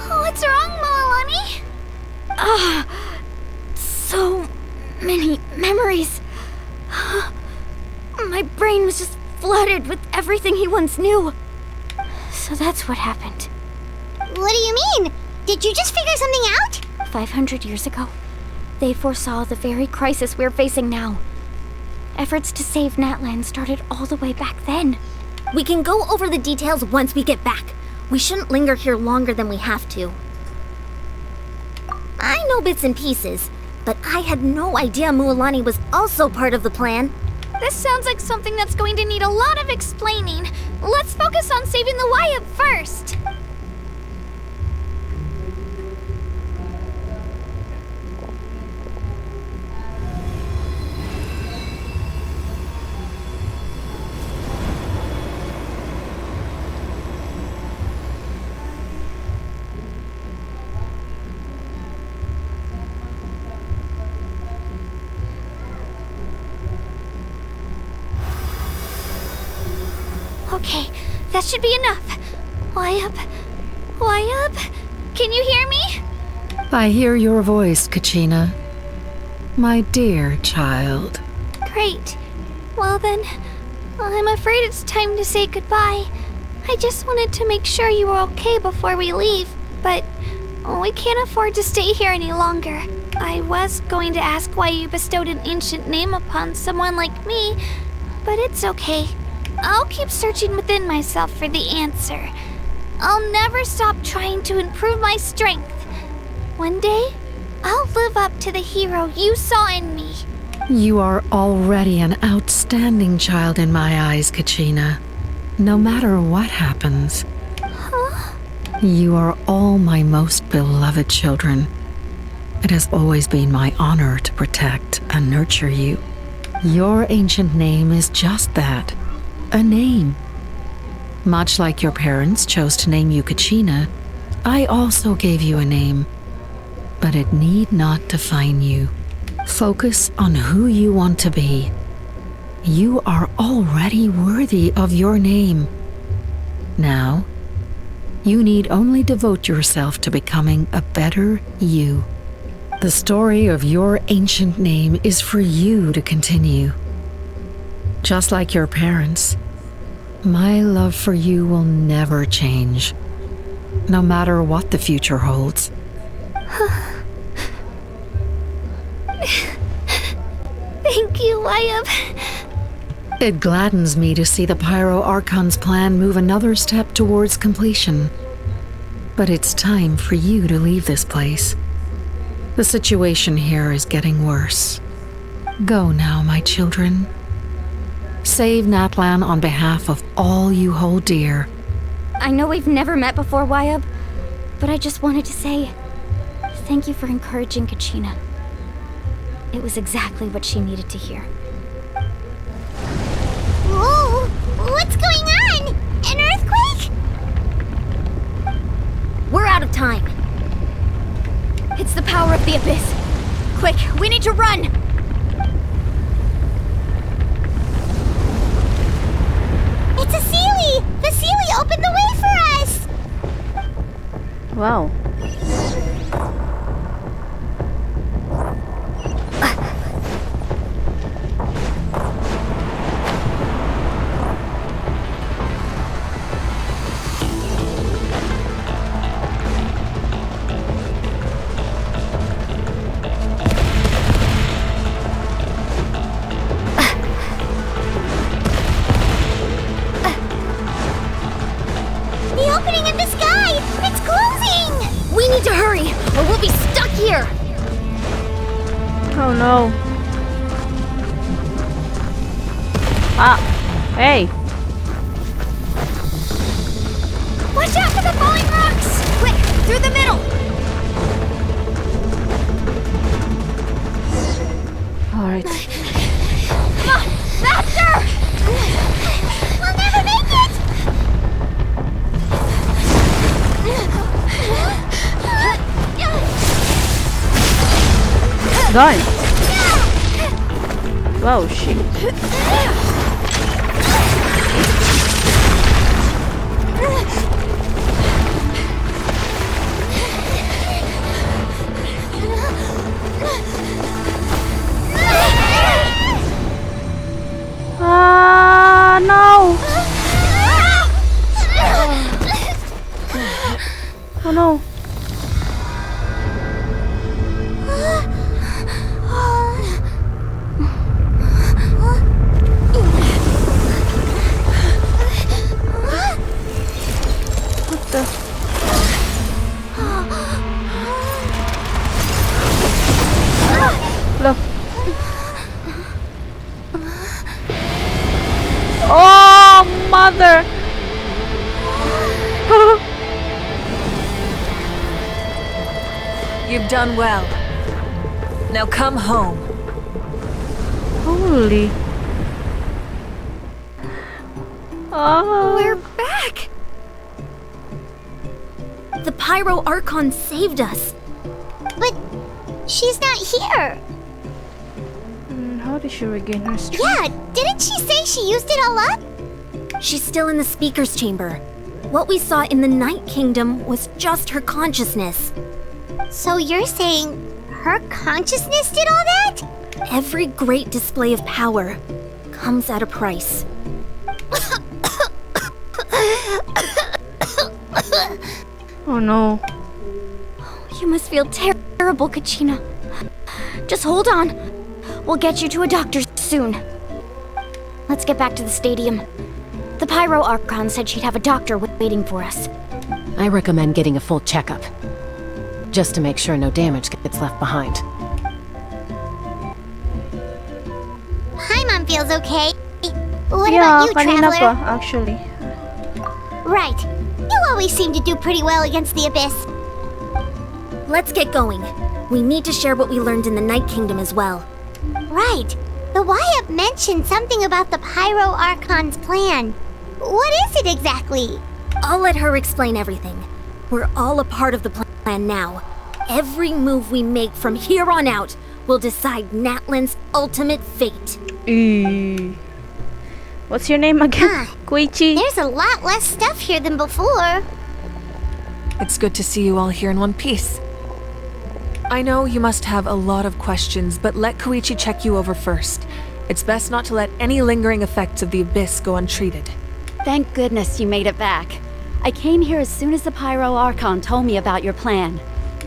What's wrong, Malani? So many memories. My brain was just flooded with everything he once knew. So that's what happened. What do you mean? Did you just figure something out? 500 years ago, they foresaw the very crisis we're facing now. Efforts to save Natlan started all the way back then. We can go over the details once we get back. We shouldn't linger here longer than we have to. I know bits and pieces, but I had no idea Mualani was also part of the plan. This sounds like something that's going to need a lot of explaining. Let's focus on saving the Wyab first. Okay, that should be enough. Wyab? Can you hear me? I hear your voice, Kachina. My dear child. Great. Well then, I'm afraid it's time to say goodbye. I just wanted to make sure you were okay before we leave, but we can't afford to stay here any longer. I was going to ask why you bestowed an ancient name upon someone like me, but it's okay. I'll keep searching within myself for the answer. I'll never stop trying to improve my strength. One day, I'll live up to the hero you saw in me. You are already an outstanding child in my eyes, Kachina. No matter what happens. Huh? You are all my most beloved children. It has always been my honor to protect and nurture you. Your ancient name is just that. A name. Much like your parents chose to name you Kachina, I also gave you a name. But it need not define you. Focus on who you want to be. You are already worthy of your name. Now, You need only devote yourself to becoming a better you. The story of your ancient name is for you to continue. Just like your parents, my love for you will never change, no matter what the future holds. Thank you, Wyatt. It gladdens me to see the Pyro Archon's plan move another step towards completion. But it's time for you to leave this place. The situation here is getting worse. Go now, my children. Save Natlan on behalf of all you hold dear. I know we've never met before, Wyatt, but I just wanted to say thank you for encouraging Kachina. It was exactly what she needed to hear. Whoa! What's going on? An earthquake? We're out of time. It's the power of the Abyss. Quick, we need to run! It's a Sealy! The Sealy opened the way for us! Wow. The opening in the sky! It's closing! We need to hurry, or we'll be stuck here! Oh no. Ah! Hey! Watch out for the falling rocks! Quick, through the middle! Alright. Come on, faster! We'll never make it! Done! Wow, shit. Ah, no! Oh no. What the? Look. Oh, mother! You've done well. Now come home. Holy. Oh. We're back! The Pyro Archon saved us. But she's not here. How did she regain her strength? Yeah, didn't she say she used it all up? She's still in the Speaker's Chamber. What we saw in the Night Kingdom was just her consciousness. So you're saying her consciousness did all that? Every great display of power comes at a price. Oh no. You must feel terrible, Kachina. Just hold on. We'll get you to a doctor soon. Let's get back to the stadium. The Pyro Archon said she'd have a doctor waiting for us. I recommend getting a full checkup, just to make sure no damage gets left behind. Paimon feels okay. What Yeah, about you, kanina Traveler? pa, actually. Right. You always seem to do pretty well against the Abyss. Let's get going. We need to share what we learned in the Night Kingdom as well. Right. The Wyatt mentioned something about the Pyro Archon's plan. What is it exactly? I'll let her explain everything. We're all a part of the plan now. Every move we make from here on out will decide Natlan's ultimate fate. What's your name again? Koichi? There's a lot less stuff here than before. It's good to see you all here in one piece. I know you must have a lot of questions, but let Koichi check you over first. It's best not to let any lingering effects of the Abyss go untreated. Thank goodness you made it back. I came here as soon as the Pyro Archon told me about your plan.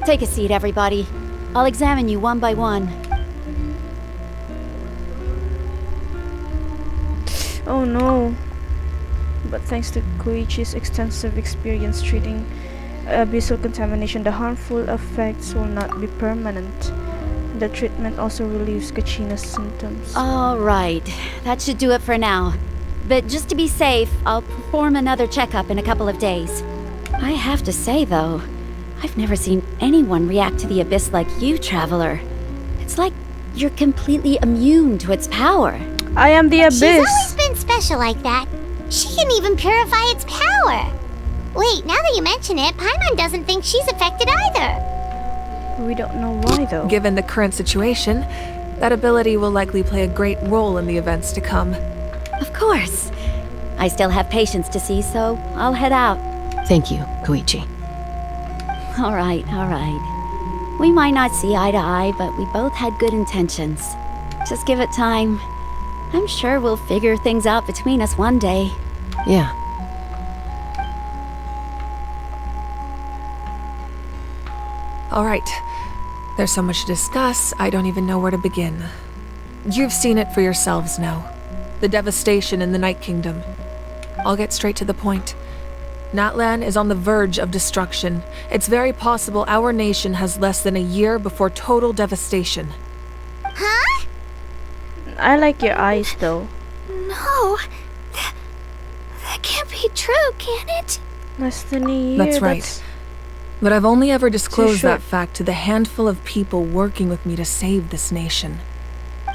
Take a seat, everybody. I'll examine you one by one. Oh no. But thanks to Koichi's extensive experience treating abyssal contamination, the harmful effects will not be permanent. The treatment also relieves Kachina's symptoms. All right, that should do it for now. But just to be safe, I'll perform another checkup in a couple of days. I have to say, though, I've never seen anyone react to the Abyss like you, Traveler. It's like you're completely immune to its power. I am the Abyss. She's always been special like that. She can even purify its power. Wait, now that you mention it, Paimon doesn't think she's affected either. We don't know why, though. Given the current situation, that ability will likely play a great role in the events to come. Of course. I still have patients to see, so I'll head out. Thank you, Koichi. All right. We might not see eye to eye, but we both had good intentions. Just give it time. I'm sure we'll figure things out between us one day. Yeah. All right. There's so much to discuss, I don't even know where to begin. You've seen it for yourselves now. The devastation in the Night Kingdom. I'll get straight to the point. Natlan is on the verge of destruction. It's very possible our nation has less than a year before total devastation. Huh? I like your eyes, though. No. That can't be true, can it? Less than a year. That's right. But I've only ever disclosed short. that fact to the handful of people working with me to save this nation.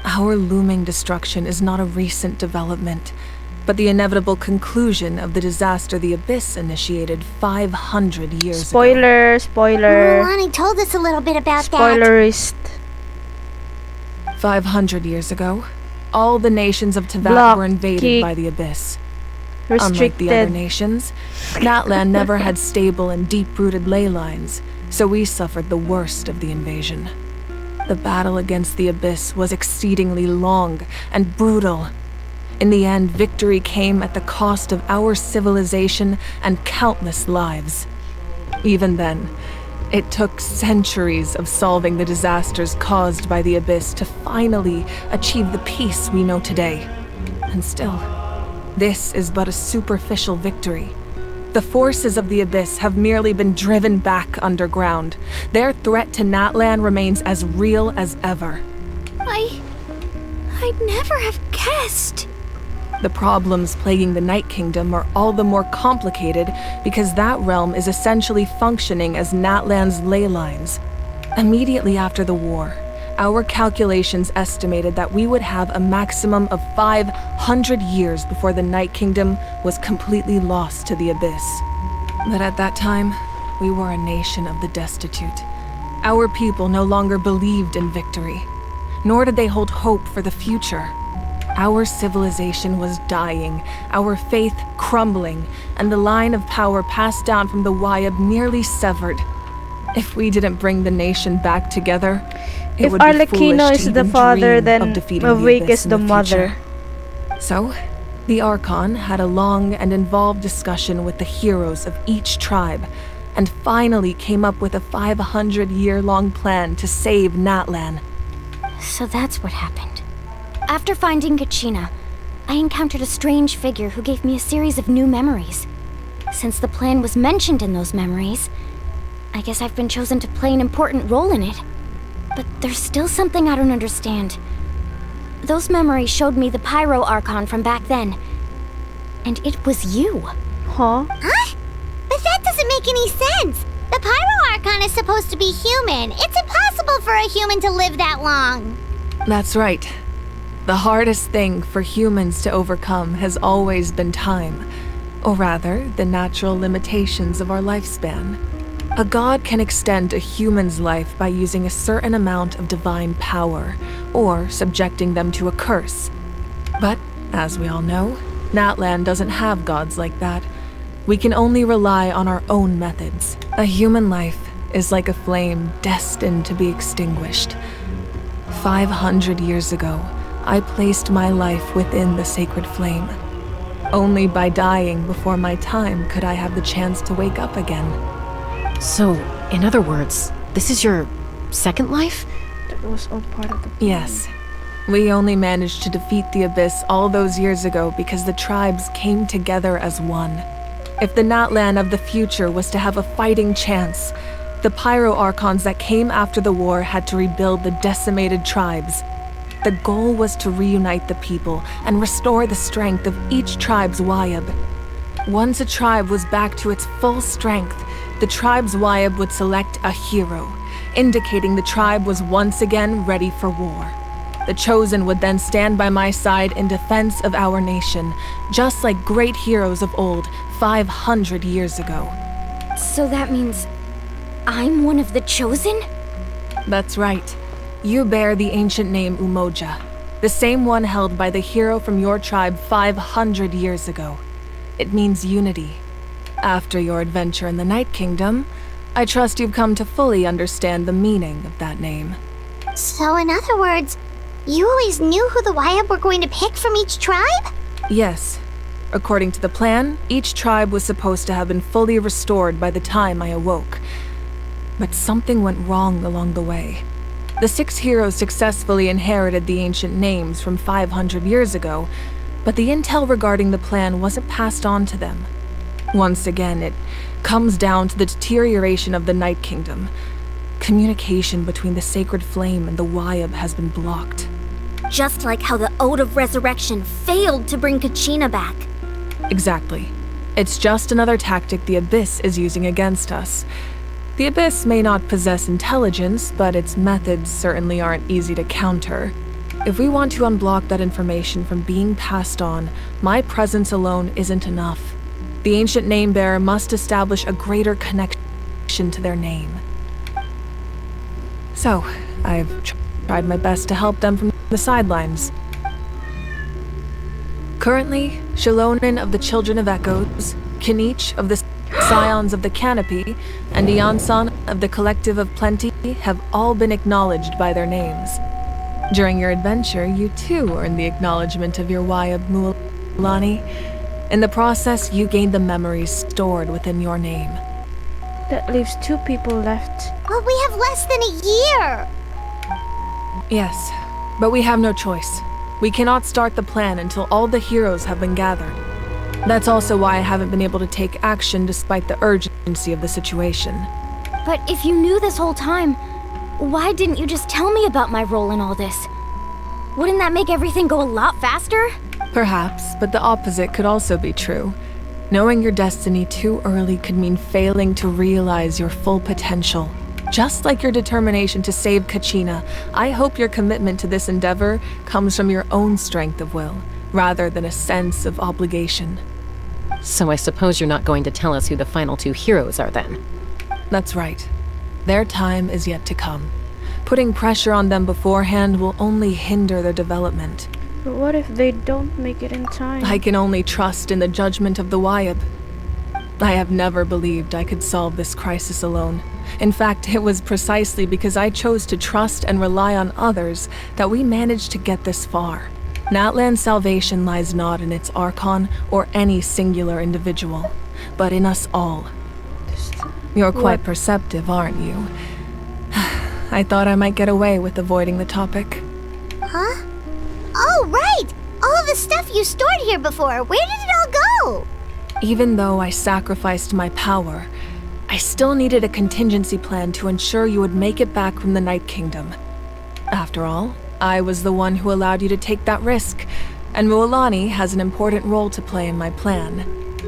Our looming destruction is not a recent development, but the inevitable conclusion of the disaster the Abyss initiated 500 years ago. Spoiler. Milani told us a little bit about Spoilerist. 500 years ago, all the nations of Teyvat Block, were invaded kick, by the Abyss. Unlike restricted. the other nations, Natlan never had stable and deep-rooted ley lines, so we suffered the worst of the invasion. The battle against the Abyss was exceedingly long and brutal. In the end, victory came at the cost of our civilization and countless lives. Even then, it took centuries of solving the disasters caused by the Abyss to finally achieve the peace we know today. And still, this is but a superficial victory. The forces of the Abyss have merely been driven back underground. Their threat to Natlan remains as real as ever. I'd never have guessed. The problems plaguing the Night Kingdom are all the more complicated because that realm is essentially functioning as Natlan's ley lines. Immediately after the war, our calculations estimated that we would have a maximum of 500 years before the Night Kingdom was completely lost to the Abyss. But at that time, we were a nation of the destitute. Our people no longer believed in victory, nor did they hold hope for the future. Our civilization was dying, our faith crumbling, and the line of power passed down from the Wayab nearly severed. If we didn't bring the nation back together, it would be Arlecchino foolish is to the even father, dream then of defeating Awake the Abyss is in the future. mother. So, the Archon had a long and involved discussion with the heroes of each tribe, and finally came up with a 500-year-long plan to save Natlan. So that's what happened. After finding Kachina, I encountered a strange figure who gave me a series of new memories. Since the plan was mentioned in those memories, I guess I've been chosen to play an important role in it. But there's still something I don't understand. Those memories showed me the Pyro Archon from back then. And it was you. Huh? Huh? But that doesn't make any sense. The Pyro Archon is supposed to be human. It's impossible for a human to live that long. That's right. The hardest thing for humans to overcome has always been time, or rather, the natural limitations of our lifespan. A god can extend a human's life by using a certain amount of divine power, or subjecting them to a curse. But, as we all know, Natlan doesn't have gods like that, We can only rely on our own methods. A human life is like a flame destined to be extinguished. 500 years ago, I placed my life within the sacred flame. Only by dying before my time could I have the chance to wake up again. So, in other words, this is your second life? That was all part of the plan. Yes. We only managed to defeat the Abyss all those years ago because the tribes came together as one. If the Natlan of the future was to have a fighting chance, the Pyro Archons that came after the war had to rebuild the decimated tribes. The goal was to reunite the people and restore the strength of each tribe's Wayab. Once a tribe was back to its full strength, the tribe's Wayab would select a hero, indicating the tribe was once again ready for war. The Chosen would then stand by my side in defense of our nation, just like great heroes of old 500 years ago. So that means I'm one of the Chosen? That's right. You bear the ancient name Umoja, the same one held by the hero from your tribe 500 years ago. It means unity. After your adventure in the Night Kingdom, I trust you've come to fully understand the meaning of that name. So in other words, you always knew who the Wayab were going to pick from each tribe? Yes. According to the plan, each tribe was supposed to have been fully restored by the time I awoke. But something went wrong along the way. The 6 heroes successfully inherited the ancient names from 500 years ago, but the intel regarding the plan wasn't passed on to them. Once again, it comes down to the deterioration of the Night Kingdom. Communication between the Sacred Flame and the Wayab has been blocked. Just like how the Ode of Resurrection failed to bring Kachina back. Exactly. It's just another tactic the Abyss is using against us. The Abyss may not possess intelligence, but its methods certainly aren't easy to counter. If we want to unblock that information from being passed on, my presence alone isn't enough. The ancient name-bearer must establish a greater connection to their name. So, I've tried my best to help them from the sidelines. Currently, Shalonin of the Children of Echoes, Kinich of the Scions of the Canopy, and Iansan of the Collective of Plenty have all been acknowledged by their names. During your adventure, you too earned the acknowledgement of your Wayab Mualani. In the process, you gained the memories stored within your name. That leaves 2 people left. Well, we have less than a year! Yes, but we have no choice. We cannot start the plan until all the heroes have been gathered. That's also why I haven't been able to take action despite the urgency of the situation. But if you knew this whole time, why didn't you just tell me about my role in all this? Wouldn't that make everything go a lot faster? Perhaps, but the opposite could also be true. Knowing your destiny too early could mean failing to realize your full potential. Just like your determination to save Kachina, I hope your commitment to this endeavor comes from your own strength of will, rather than a sense of obligation. So I suppose you're not going to tell us who the final 2 heroes are then? That's right. Their time is yet to come. Putting pressure on them beforehand will only hinder their development. But what if they don't make it in time? I can only trust in the judgment of the Wayab. I have never believed I could solve this crisis alone. In fact, it was precisely because I chose to trust and rely on others that we managed to get this far. Natlan's salvation lies not in its Archon or any singular individual, but in us all. You're quite perceptive, aren't you? I thought I might get away with avoiding the topic. Huh? Oh, right! All of the stuff you stored here before, where did it all go? Even though I sacrificed my power, I still needed a contingency plan to ensure you would make it back from the Night Kingdom. After all, I was the one who allowed you to take that risk, and Mualani has an important role to play in my plan.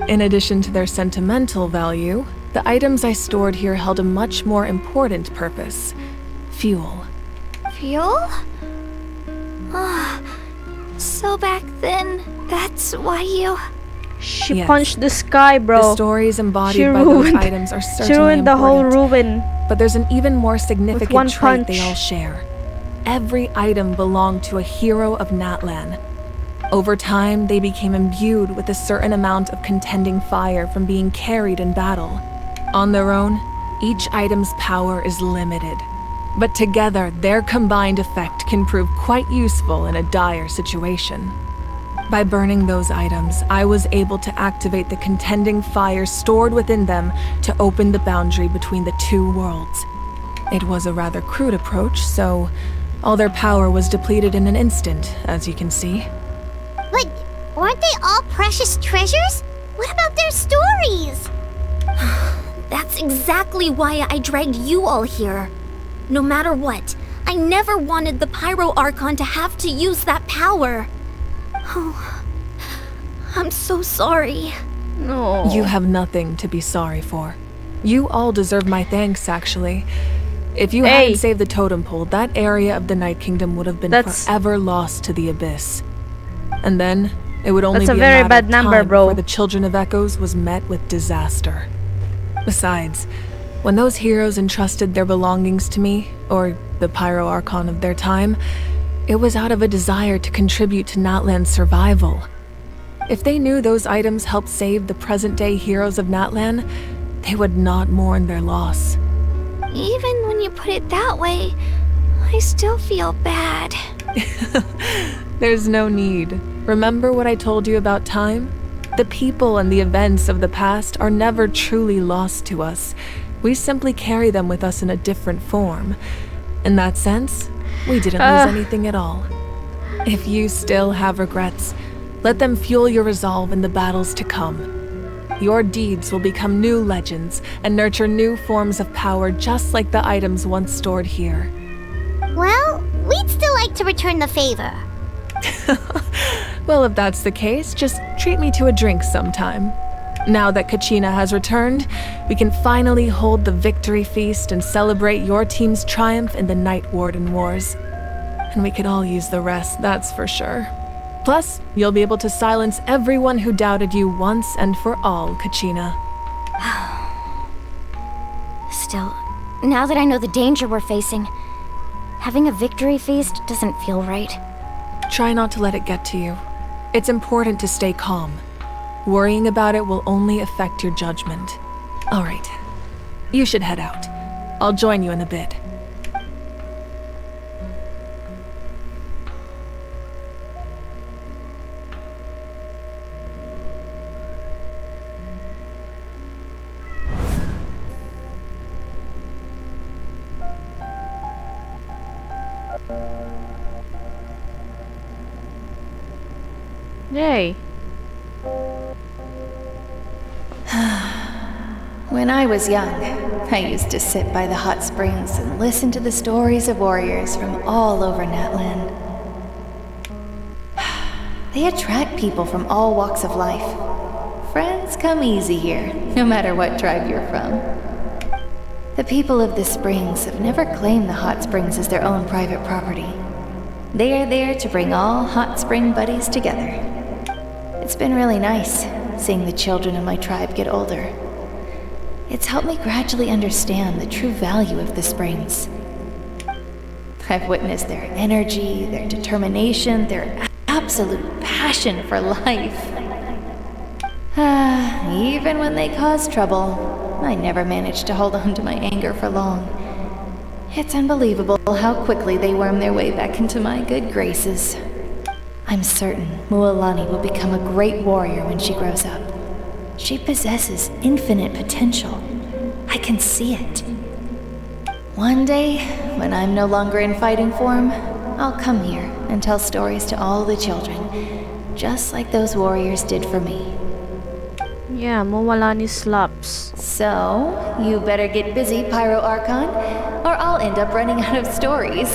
In addition to their sentimental value, the items I stored here held a much more important purpose: fuel. Fuel? So back then, that's why you... She punched the sky, bro. The stories embodied by those items are certainly She ruined the whole important, ruin. But there's an even more significant trait punch. they all share. Every item belonged to a hero of Natlan. Over time, they became imbued with a certain amount of contending fire from being carried in battle. On their own, each item's power is limited, but together, their combined effect can prove quite useful in a dire situation. By burning those items, I was able to activate the contending fire stored within them to open the boundary between the two worlds. It was a rather crude approach, so all their power was depleted in an instant, as you can see. But weren't they all precious treasures? What about their stories? That's exactly why I dragged you all here. No matter what, I never wanted the Pyro Archon to have to use that power. Oh, I'm so sorry. No. You have nothing to be sorry for. You all deserve my thanks, actually. If you hadn't saved the totem pole, that area of the Night Kingdom would have been forever lost to the abyss. And then, it would only be a very matter bad of number, time bro. before the Children of Echoes was met with disaster. Besides, when those heroes entrusted their belongings to me, or the Pyro Archon of their time, it was out of a desire to contribute to Natlan's survival. If they knew those items helped save the present-day heroes of Natlan, they would not mourn their loss. Even when you put it that way, I still feel bad. There's no need. Remember what I told you about time? The people and the events of the past are never truly lost to us. We simply carry them with us in a different form. In that sense, we didn't lose anything at all. If you still have regrets, let them fuel your resolve in the battles to come. Your deeds will become new legends and nurture new forms of power just like the items once stored here. Well, we'd still like to return the favor. Well, if that's the case, just treat me to a drink sometime. Now that Kachina has returned, we can finally hold the victory feast and celebrate your team's triumph in the Night Warden Wars. And we could all use the rest, that's for sure. Plus, you'll be able to silence everyone who doubted you once and for all, Kachina. Still, now that I know the danger we're facing, having a victory feast doesn't feel right. Try not to let it get to you. It's important to stay calm. Worrying about it will only affect your judgment. All right, you should head out. I'll join you in a bit. Yay. When I was young, I used to sit by the hot springs and listen to the stories of warriors from all over Natlan. They attract people from all walks of life. Friends come easy here, no matter what tribe you're from. The people of the springs have never claimed the hot springs as their own private property. They are there to bring all hot spring buddies together. It's been really nice, seeing the children of my tribe get older. It's helped me gradually understand the true value of the springs. I've witnessed their energy, their determination, their absolute passion for life. Even when they cause trouble, I never managed to hold on to my anger for long. It's unbelievable how quickly they worm their way back into my good graces. I'm certain Mualani will become a great warrior when she grows up. She possesses infinite potential. I can see it. One day, when I'm no longer in fighting form, I'll come here and tell stories to all the children, just like those warriors did for me. Yeah, Mualani slaps. So, you better get busy, Pyro Archon, or I'll end up running out of stories.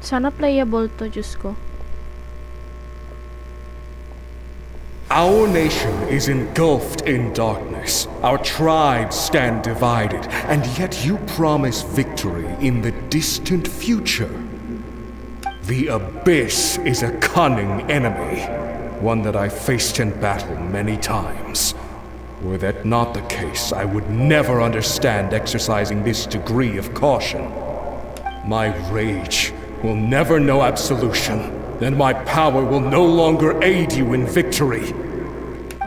Sana playable to, Diyos ko. Our nation is engulfed in darkness. Our tribes stand divided, and yet you promise victory in the distant future. The Abyss is a cunning enemy, one that I've faced in battle many times. Were that not the case, I would never understand exercising this degree of caution. My rage will never know absolution, and my power will no longer aid you in victory.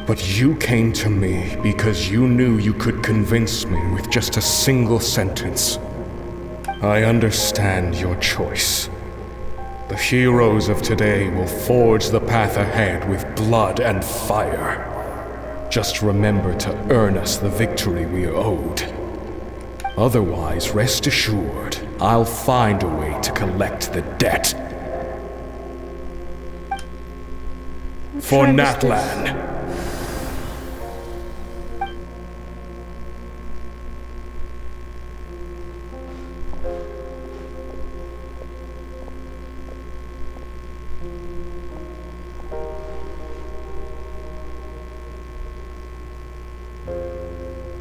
But you came to me because you knew you could convince me with just a single sentence. I understand your choice. The heroes of today will forge the path ahead with blood and fire. Just remember to earn us the victory we are owed. Otherwise, rest assured, I'll find a way to collect the debt. For Natlan.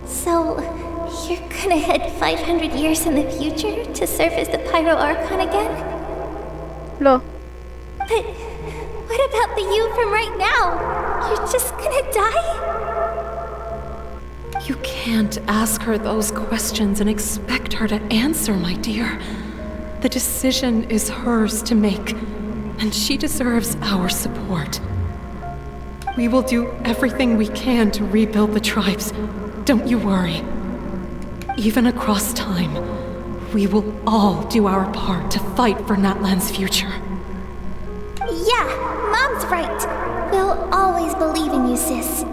So, you're gonna head 500 years in the future to serve as the Pyro Archon again? No. But what about the you from right now? You're just gonna die? You can't ask her those questions and expect her to answer, my dear. The decision is hers to make, and she deserves our support. We will do everything we can to rebuild the tribes. Don't you worry. Even across time, we will all do our part to fight for Natlan's future. Yeah, Mom's right. We'll always believe in you, sis.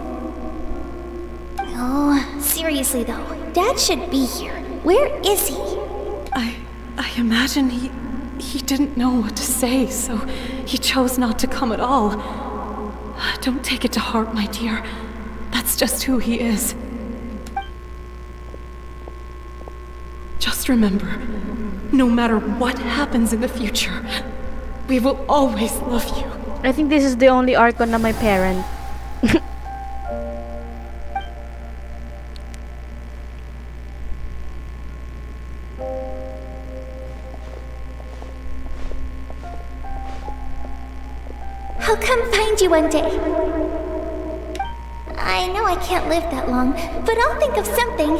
Oh, seriously though, Dad should be here. Where is he? I imagine he didn't know what to say, so he chose not to come at all. Don't take it to heart, my dear. That's just who he is. Just remember, no matter what happens in the future, we will always love you. I think this is the only Archon na my parent. I'll come find you one day. I know I can't live that long, but I'll think of something.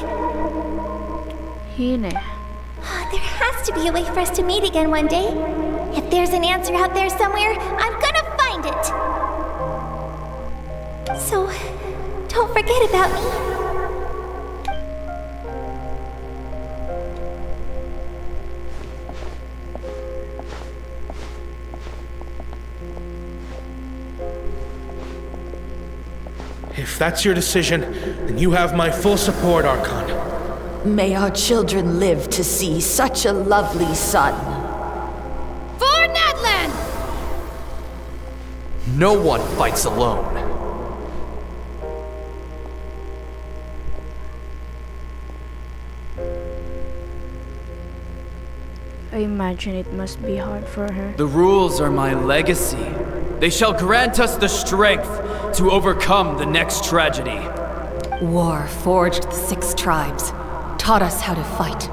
Hine. There has to be a way for us to meet again one day. If there's an answer out there somewhere, I'm gonna find it. So, don't forget about me. If that's your decision, then you have my full support, Archon. May our children live to see such a lovely son. For Natlan! No one fights alone. I imagine it must be hard for her. The rules are my legacy. They shall grant us the strength to overcome the next tragedy. War forged the 6 tribes, taught us how to fight,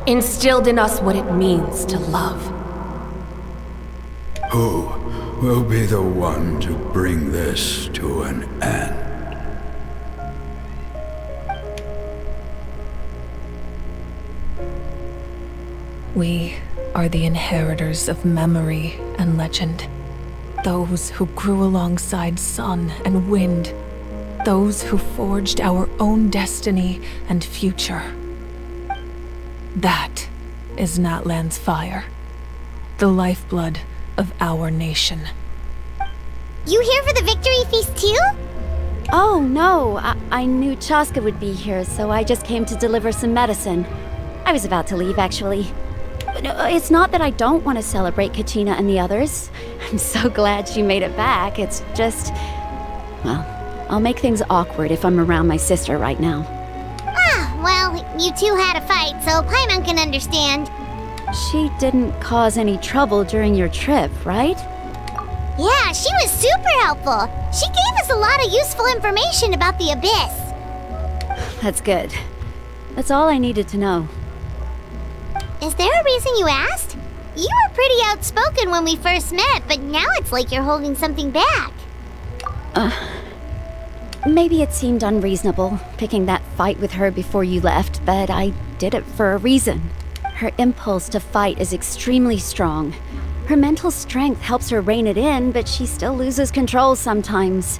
instilled in us what it means to love. Who will be the one to bring this to an end? We are the inheritors of memory and legend. Those who grew alongside sun and wind. Those who forged our own destiny and future. That is Natlan's fire. The lifeblood of our nation. You here for the victory feast too? Oh, no. I knew Chaska would be here, so I just came to deliver some medicine. I was about to leave, actually. It's not that I don't want to celebrate Kachina and the others. I'm so glad she made it back. It's just... well, I'll make things awkward if I'm around my sister right now. Ah, well, you two had a fight, so Paimon can understand. She didn't cause any trouble during your trip, right? Yeah, she was super helpful. She gave us a lot of useful information about the Abyss. That's good. That's all I needed to know. Is there a reason you asked? You were pretty outspoken when we first met, but now it's like you're holding something back. Maybe it seemed unreasonable, picking that fight with her before you left, but I did it for a reason. Her impulse to fight is extremely strong. Her mental strength helps her rein it in, but she still loses control sometimes.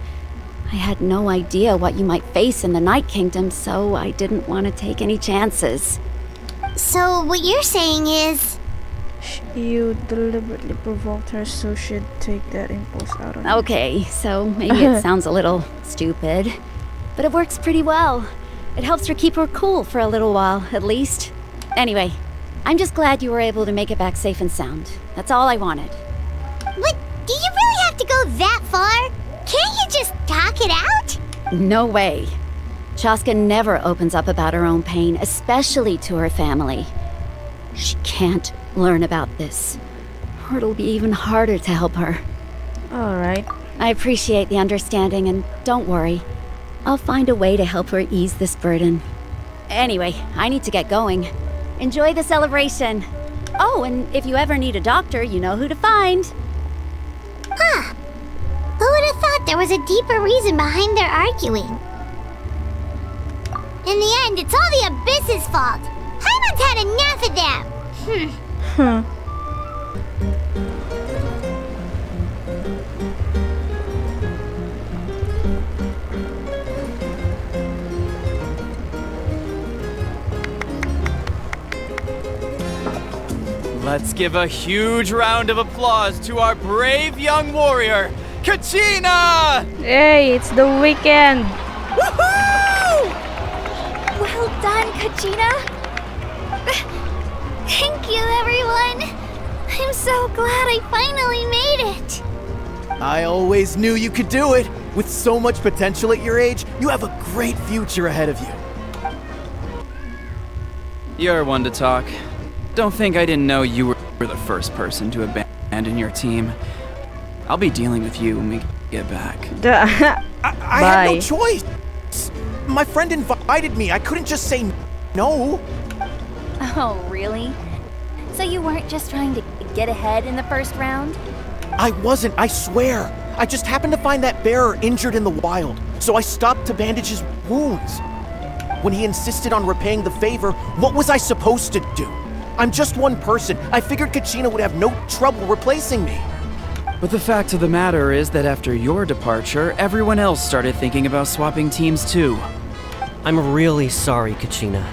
I had no idea what you might face in the Night Kingdom, so I didn't want to take any chances. So what you're saying is... You deliberately provoked her, so she'd take that impulse out on you. Okay, so maybe it sounds a little stupid, but it works pretty well. It helps her keep her cool for a little while, at least. Anyway, I'm just glad you were able to make it back safe and sound. That's all I wanted. What? Do you really have to go that far? Can't you just talk it out? No way. Chaska never opens up about her own pain, especially to her family. She can't learn about this, or it'll be even harder to help her. Alright. I appreciate the understanding, and don't worry. I'll find a way to help her ease this burden. Anyway, I need to get going. Enjoy the celebration. Oh, and if you ever need a doctor, you know who to find. Huh. Who would have thought there was a deeper reason behind their arguing? In the end, it's all the Abyss's fault. Paimon's had enough of them. Let's give a huge round of applause to our brave young warrior, Kachina! Hey, it's the weekend! Woohoo! Well done, Kachina! Thank you, everyone! I'm so glad I finally made it! I always knew you could do it! With so much potential at your age, you have a great future ahead of you. You're one to talk. Don't think I didn't know you were the first person to abandon your team. I'll be dealing with you when we get back. I had no choice! My friend invited me, I couldn't just say no. Oh, really? So you weren't just trying to get ahead in the first round? I wasn't, I swear. I just happened to find that bearer injured in the wild, so I stopped to bandage his wounds. When he insisted on repaying the favor, what was I supposed to do? I'm just one person. I figured Kachina would have no trouble replacing me. But the fact of the matter is that after your departure, everyone else started thinking about swapping teams too. I'm really sorry, Kachina.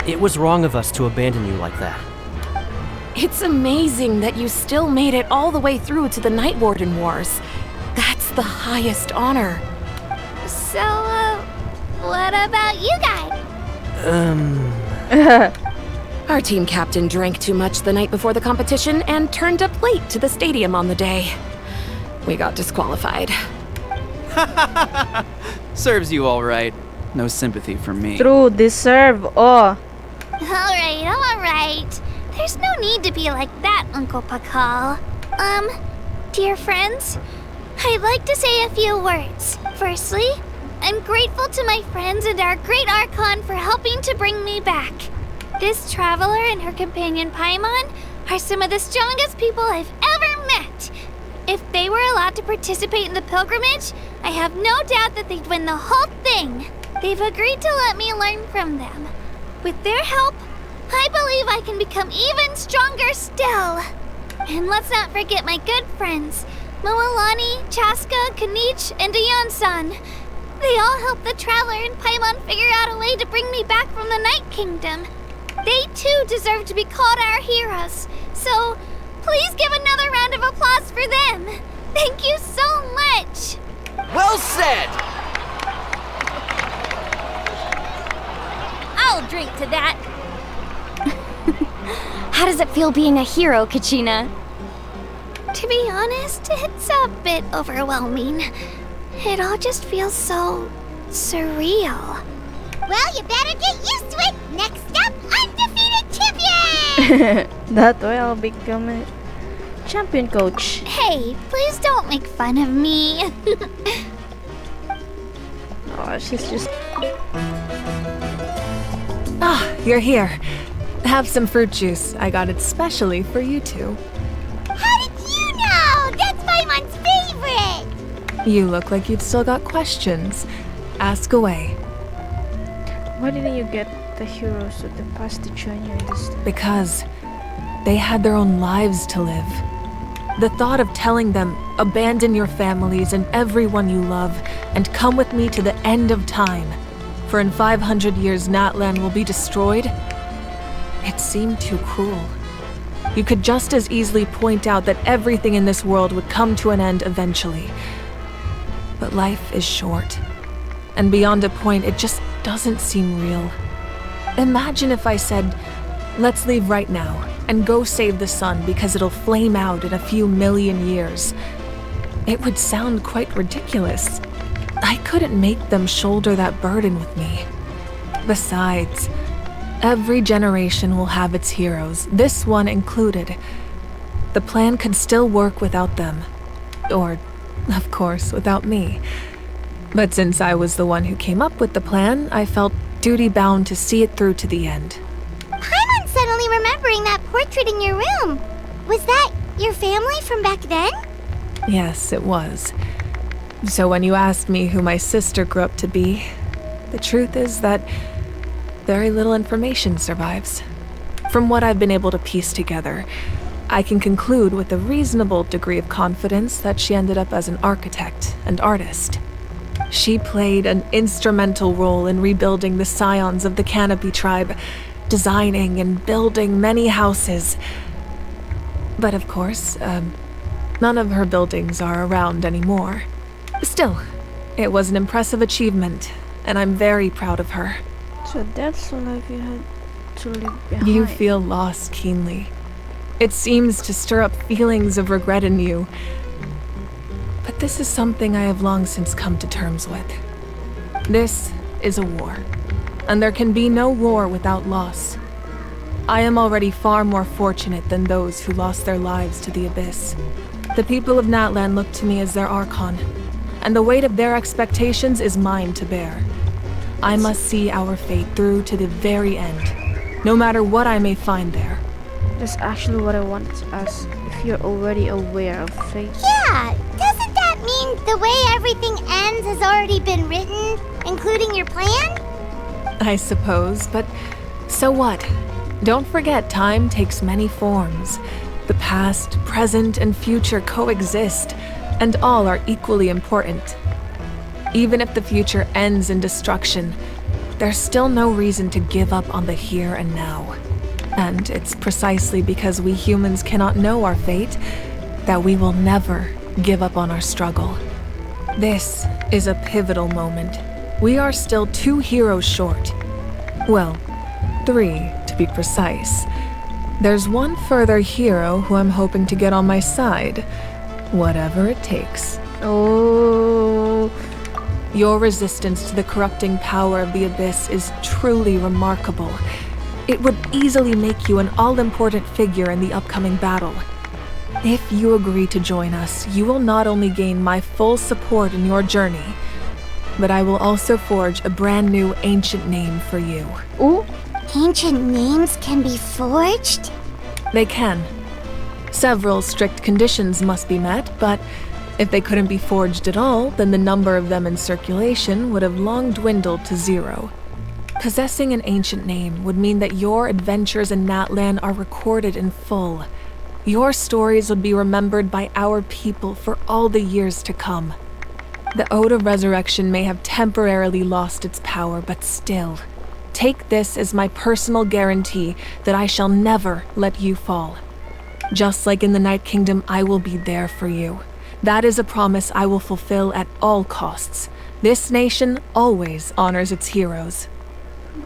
It was wrong of us to abandon you like that. It's amazing that you still made it all the way through to the Night Warden Wars. That's the highest honor. So, what about you guys? Our team captain drank too much the night before the competition and turned up late to the stadium on the day. We got disqualified. Serves you all right. No sympathy from me. True, deserve. Oh. Alright. There's no need to be like that, Uncle Pakal. Dear friends, I'd like to say a few words. Firstly, I'm grateful to my friends and our great Archon for helping to bring me back. This traveler and her companion Paimon are some of the strongest people I've ever met. If they were allowed to participate in the pilgrimage, I have no doubt that they'd win the whole thing. They've agreed to let me learn from them. With their help, I believe I can become even stronger still. And let's not forget my good friends, Moalani, Chaska, Kanich, and Ayan-san. They all helped the Traveler and Paimon figure out a way to bring me back from the Night Kingdom. They too deserve to be called our heroes, so please give another round of applause for them. Thank you so much. Well said! I'll drink to that. How does it feel being a hero, Kachina? To be honest, it's a bit overwhelming. It all just feels so surreal. Well, you better get used to it. Next up, undefeated champion! That way I'll become it. Champion coach. Hey, please don't make fun of me. Oh, she's just... Ah, you're here. Have some fruit juice. I got it specially for you two. How did you know? That's Paimon's favorite! You look like you've still got questions. Ask away. Why didn't you get the heroes of the past to join you in this? Because they had their own lives to live. The thought of telling them, abandon your families and everyone you love, and come with me to the end of time, for in 500 years Natlan will be destroyed, it seemed too cruel. You could just as easily point out that everything in this world would come to an end eventually. But life is short, and beyond a point, it just doesn't seem real. Imagine if I said, let's leave right now, and go save the sun because it'll flame out in a few million years. It would sound quite ridiculous. I couldn't make them shoulder that burden with me. Besides, every generation will have its heroes, this one included. The plan could still work without them. Or, of course, without me. But since I was the one who came up with the plan, I felt duty-bound to see it through to the end. Paimon's suddenly remembering that portrait in your room. Was that your family from back then? Yes, it was. So when you asked me who my sister grew up to be, the truth is that very little information survives. From what I've been able to piece together, I can conclude with a reasonable degree of confidence that she ended up as an architect and artist. She played an instrumental role in rebuilding the scions of the Canopy tribe, designing and building many houses. But of course, none of her buildings are around anymore. Still, it was an impressive achievement, and I'm very proud of her. So that's the life you had to leave behind. You feel loss keenly. It seems to stir up feelings of regret in you. But this is something I have long since come to terms with. This is a war, and there can be no war without loss. I am already far more fortunate than those who lost their lives to the Abyss. The people of Natlan look to me as their Archon, and the weight of their expectations is mine to bear. I must see our fate through to the very end, no matter what I may find there. That's actually what I wanted to ask, if you're already aware of fate. Yeah, doesn't that mean the way everything ends has already been written, including your plan? I suppose, but so what? Don't forget, time takes many forms. The past, present, and future coexist, and all are equally important. Even if the future ends in destruction, there's still no reason to give up on the here and now. And it's precisely because we humans cannot know our fate that we will never give up on our struggle. This is a pivotal moment. We are still 2 heroes short. Well, 3 to be precise. There's one further hero who I'm hoping to get on my side, whatever it takes. Oh. Your resistance to the corrupting power of the Abyss is truly remarkable. It would easily make you an all-important figure in the upcoming battle. If you agree to join us, you will not only gain my full support in your journey, but I will also forge a brand new ancient name for you. Ooh. Ancient names can be forged? They can. Several strict conditions must be met, but if they couldn't be forged at all, then the number of them in circulation would have long dwindled to 0. Possessing an ancient name would mean that your adventures in Natlan are recorded in full. Your stories would be remembered by our people for all the years to come. The Ode of Resurrection may have temporarily lost its power, but still, take this as my personal guarantee that I shall never let you fall. Just like in the Night Kingdom, I will be there for you. That is a promise I will fulfill at all costs. This nation always honors its heroes.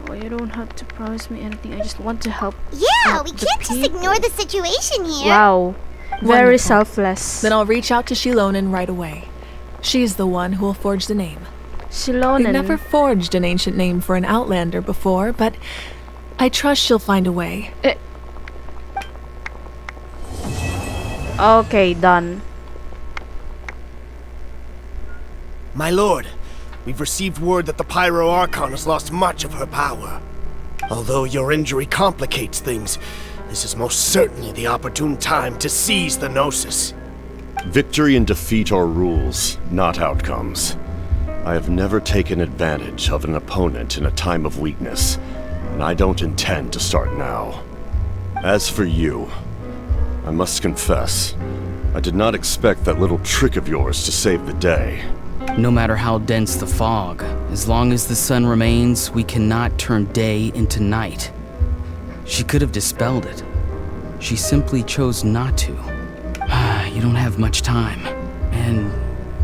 No, you don't have to promise me anything. I just want to help. Yeah, we can't just ignore the situation here. Wow. Very Wonderful. selfless. Then I'll reach out to Shilonen right away. She's the one who will forge the name. Shilonen. We've never forged an ancient name for an Outlander before, but I trust she'll find a way. Okay, done. My lord, we've received word that the Pyro Archon has lost much of her power. Although your injury complicates things, this is most certainly the opportune time to seize the Gnosis. Victory and defeat are rules, not outcomes. I have never taken advantage of an opponent in a time of weakness, and I don't intend to start now. As for you, I must confess, I did not expect that little trick of yours to save the day. No matter how dense the fog, as long as the sun remains, we cannot turn day into night. She could have dispelled it. She simply chose not to. You don't have much time, and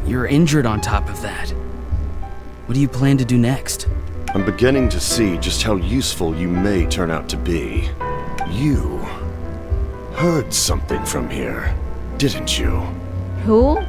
you're injured on top of that. What do you plan to do next? I'm beginning to see just how useful you may turn out to be. You heard something from here, didn't you? Who?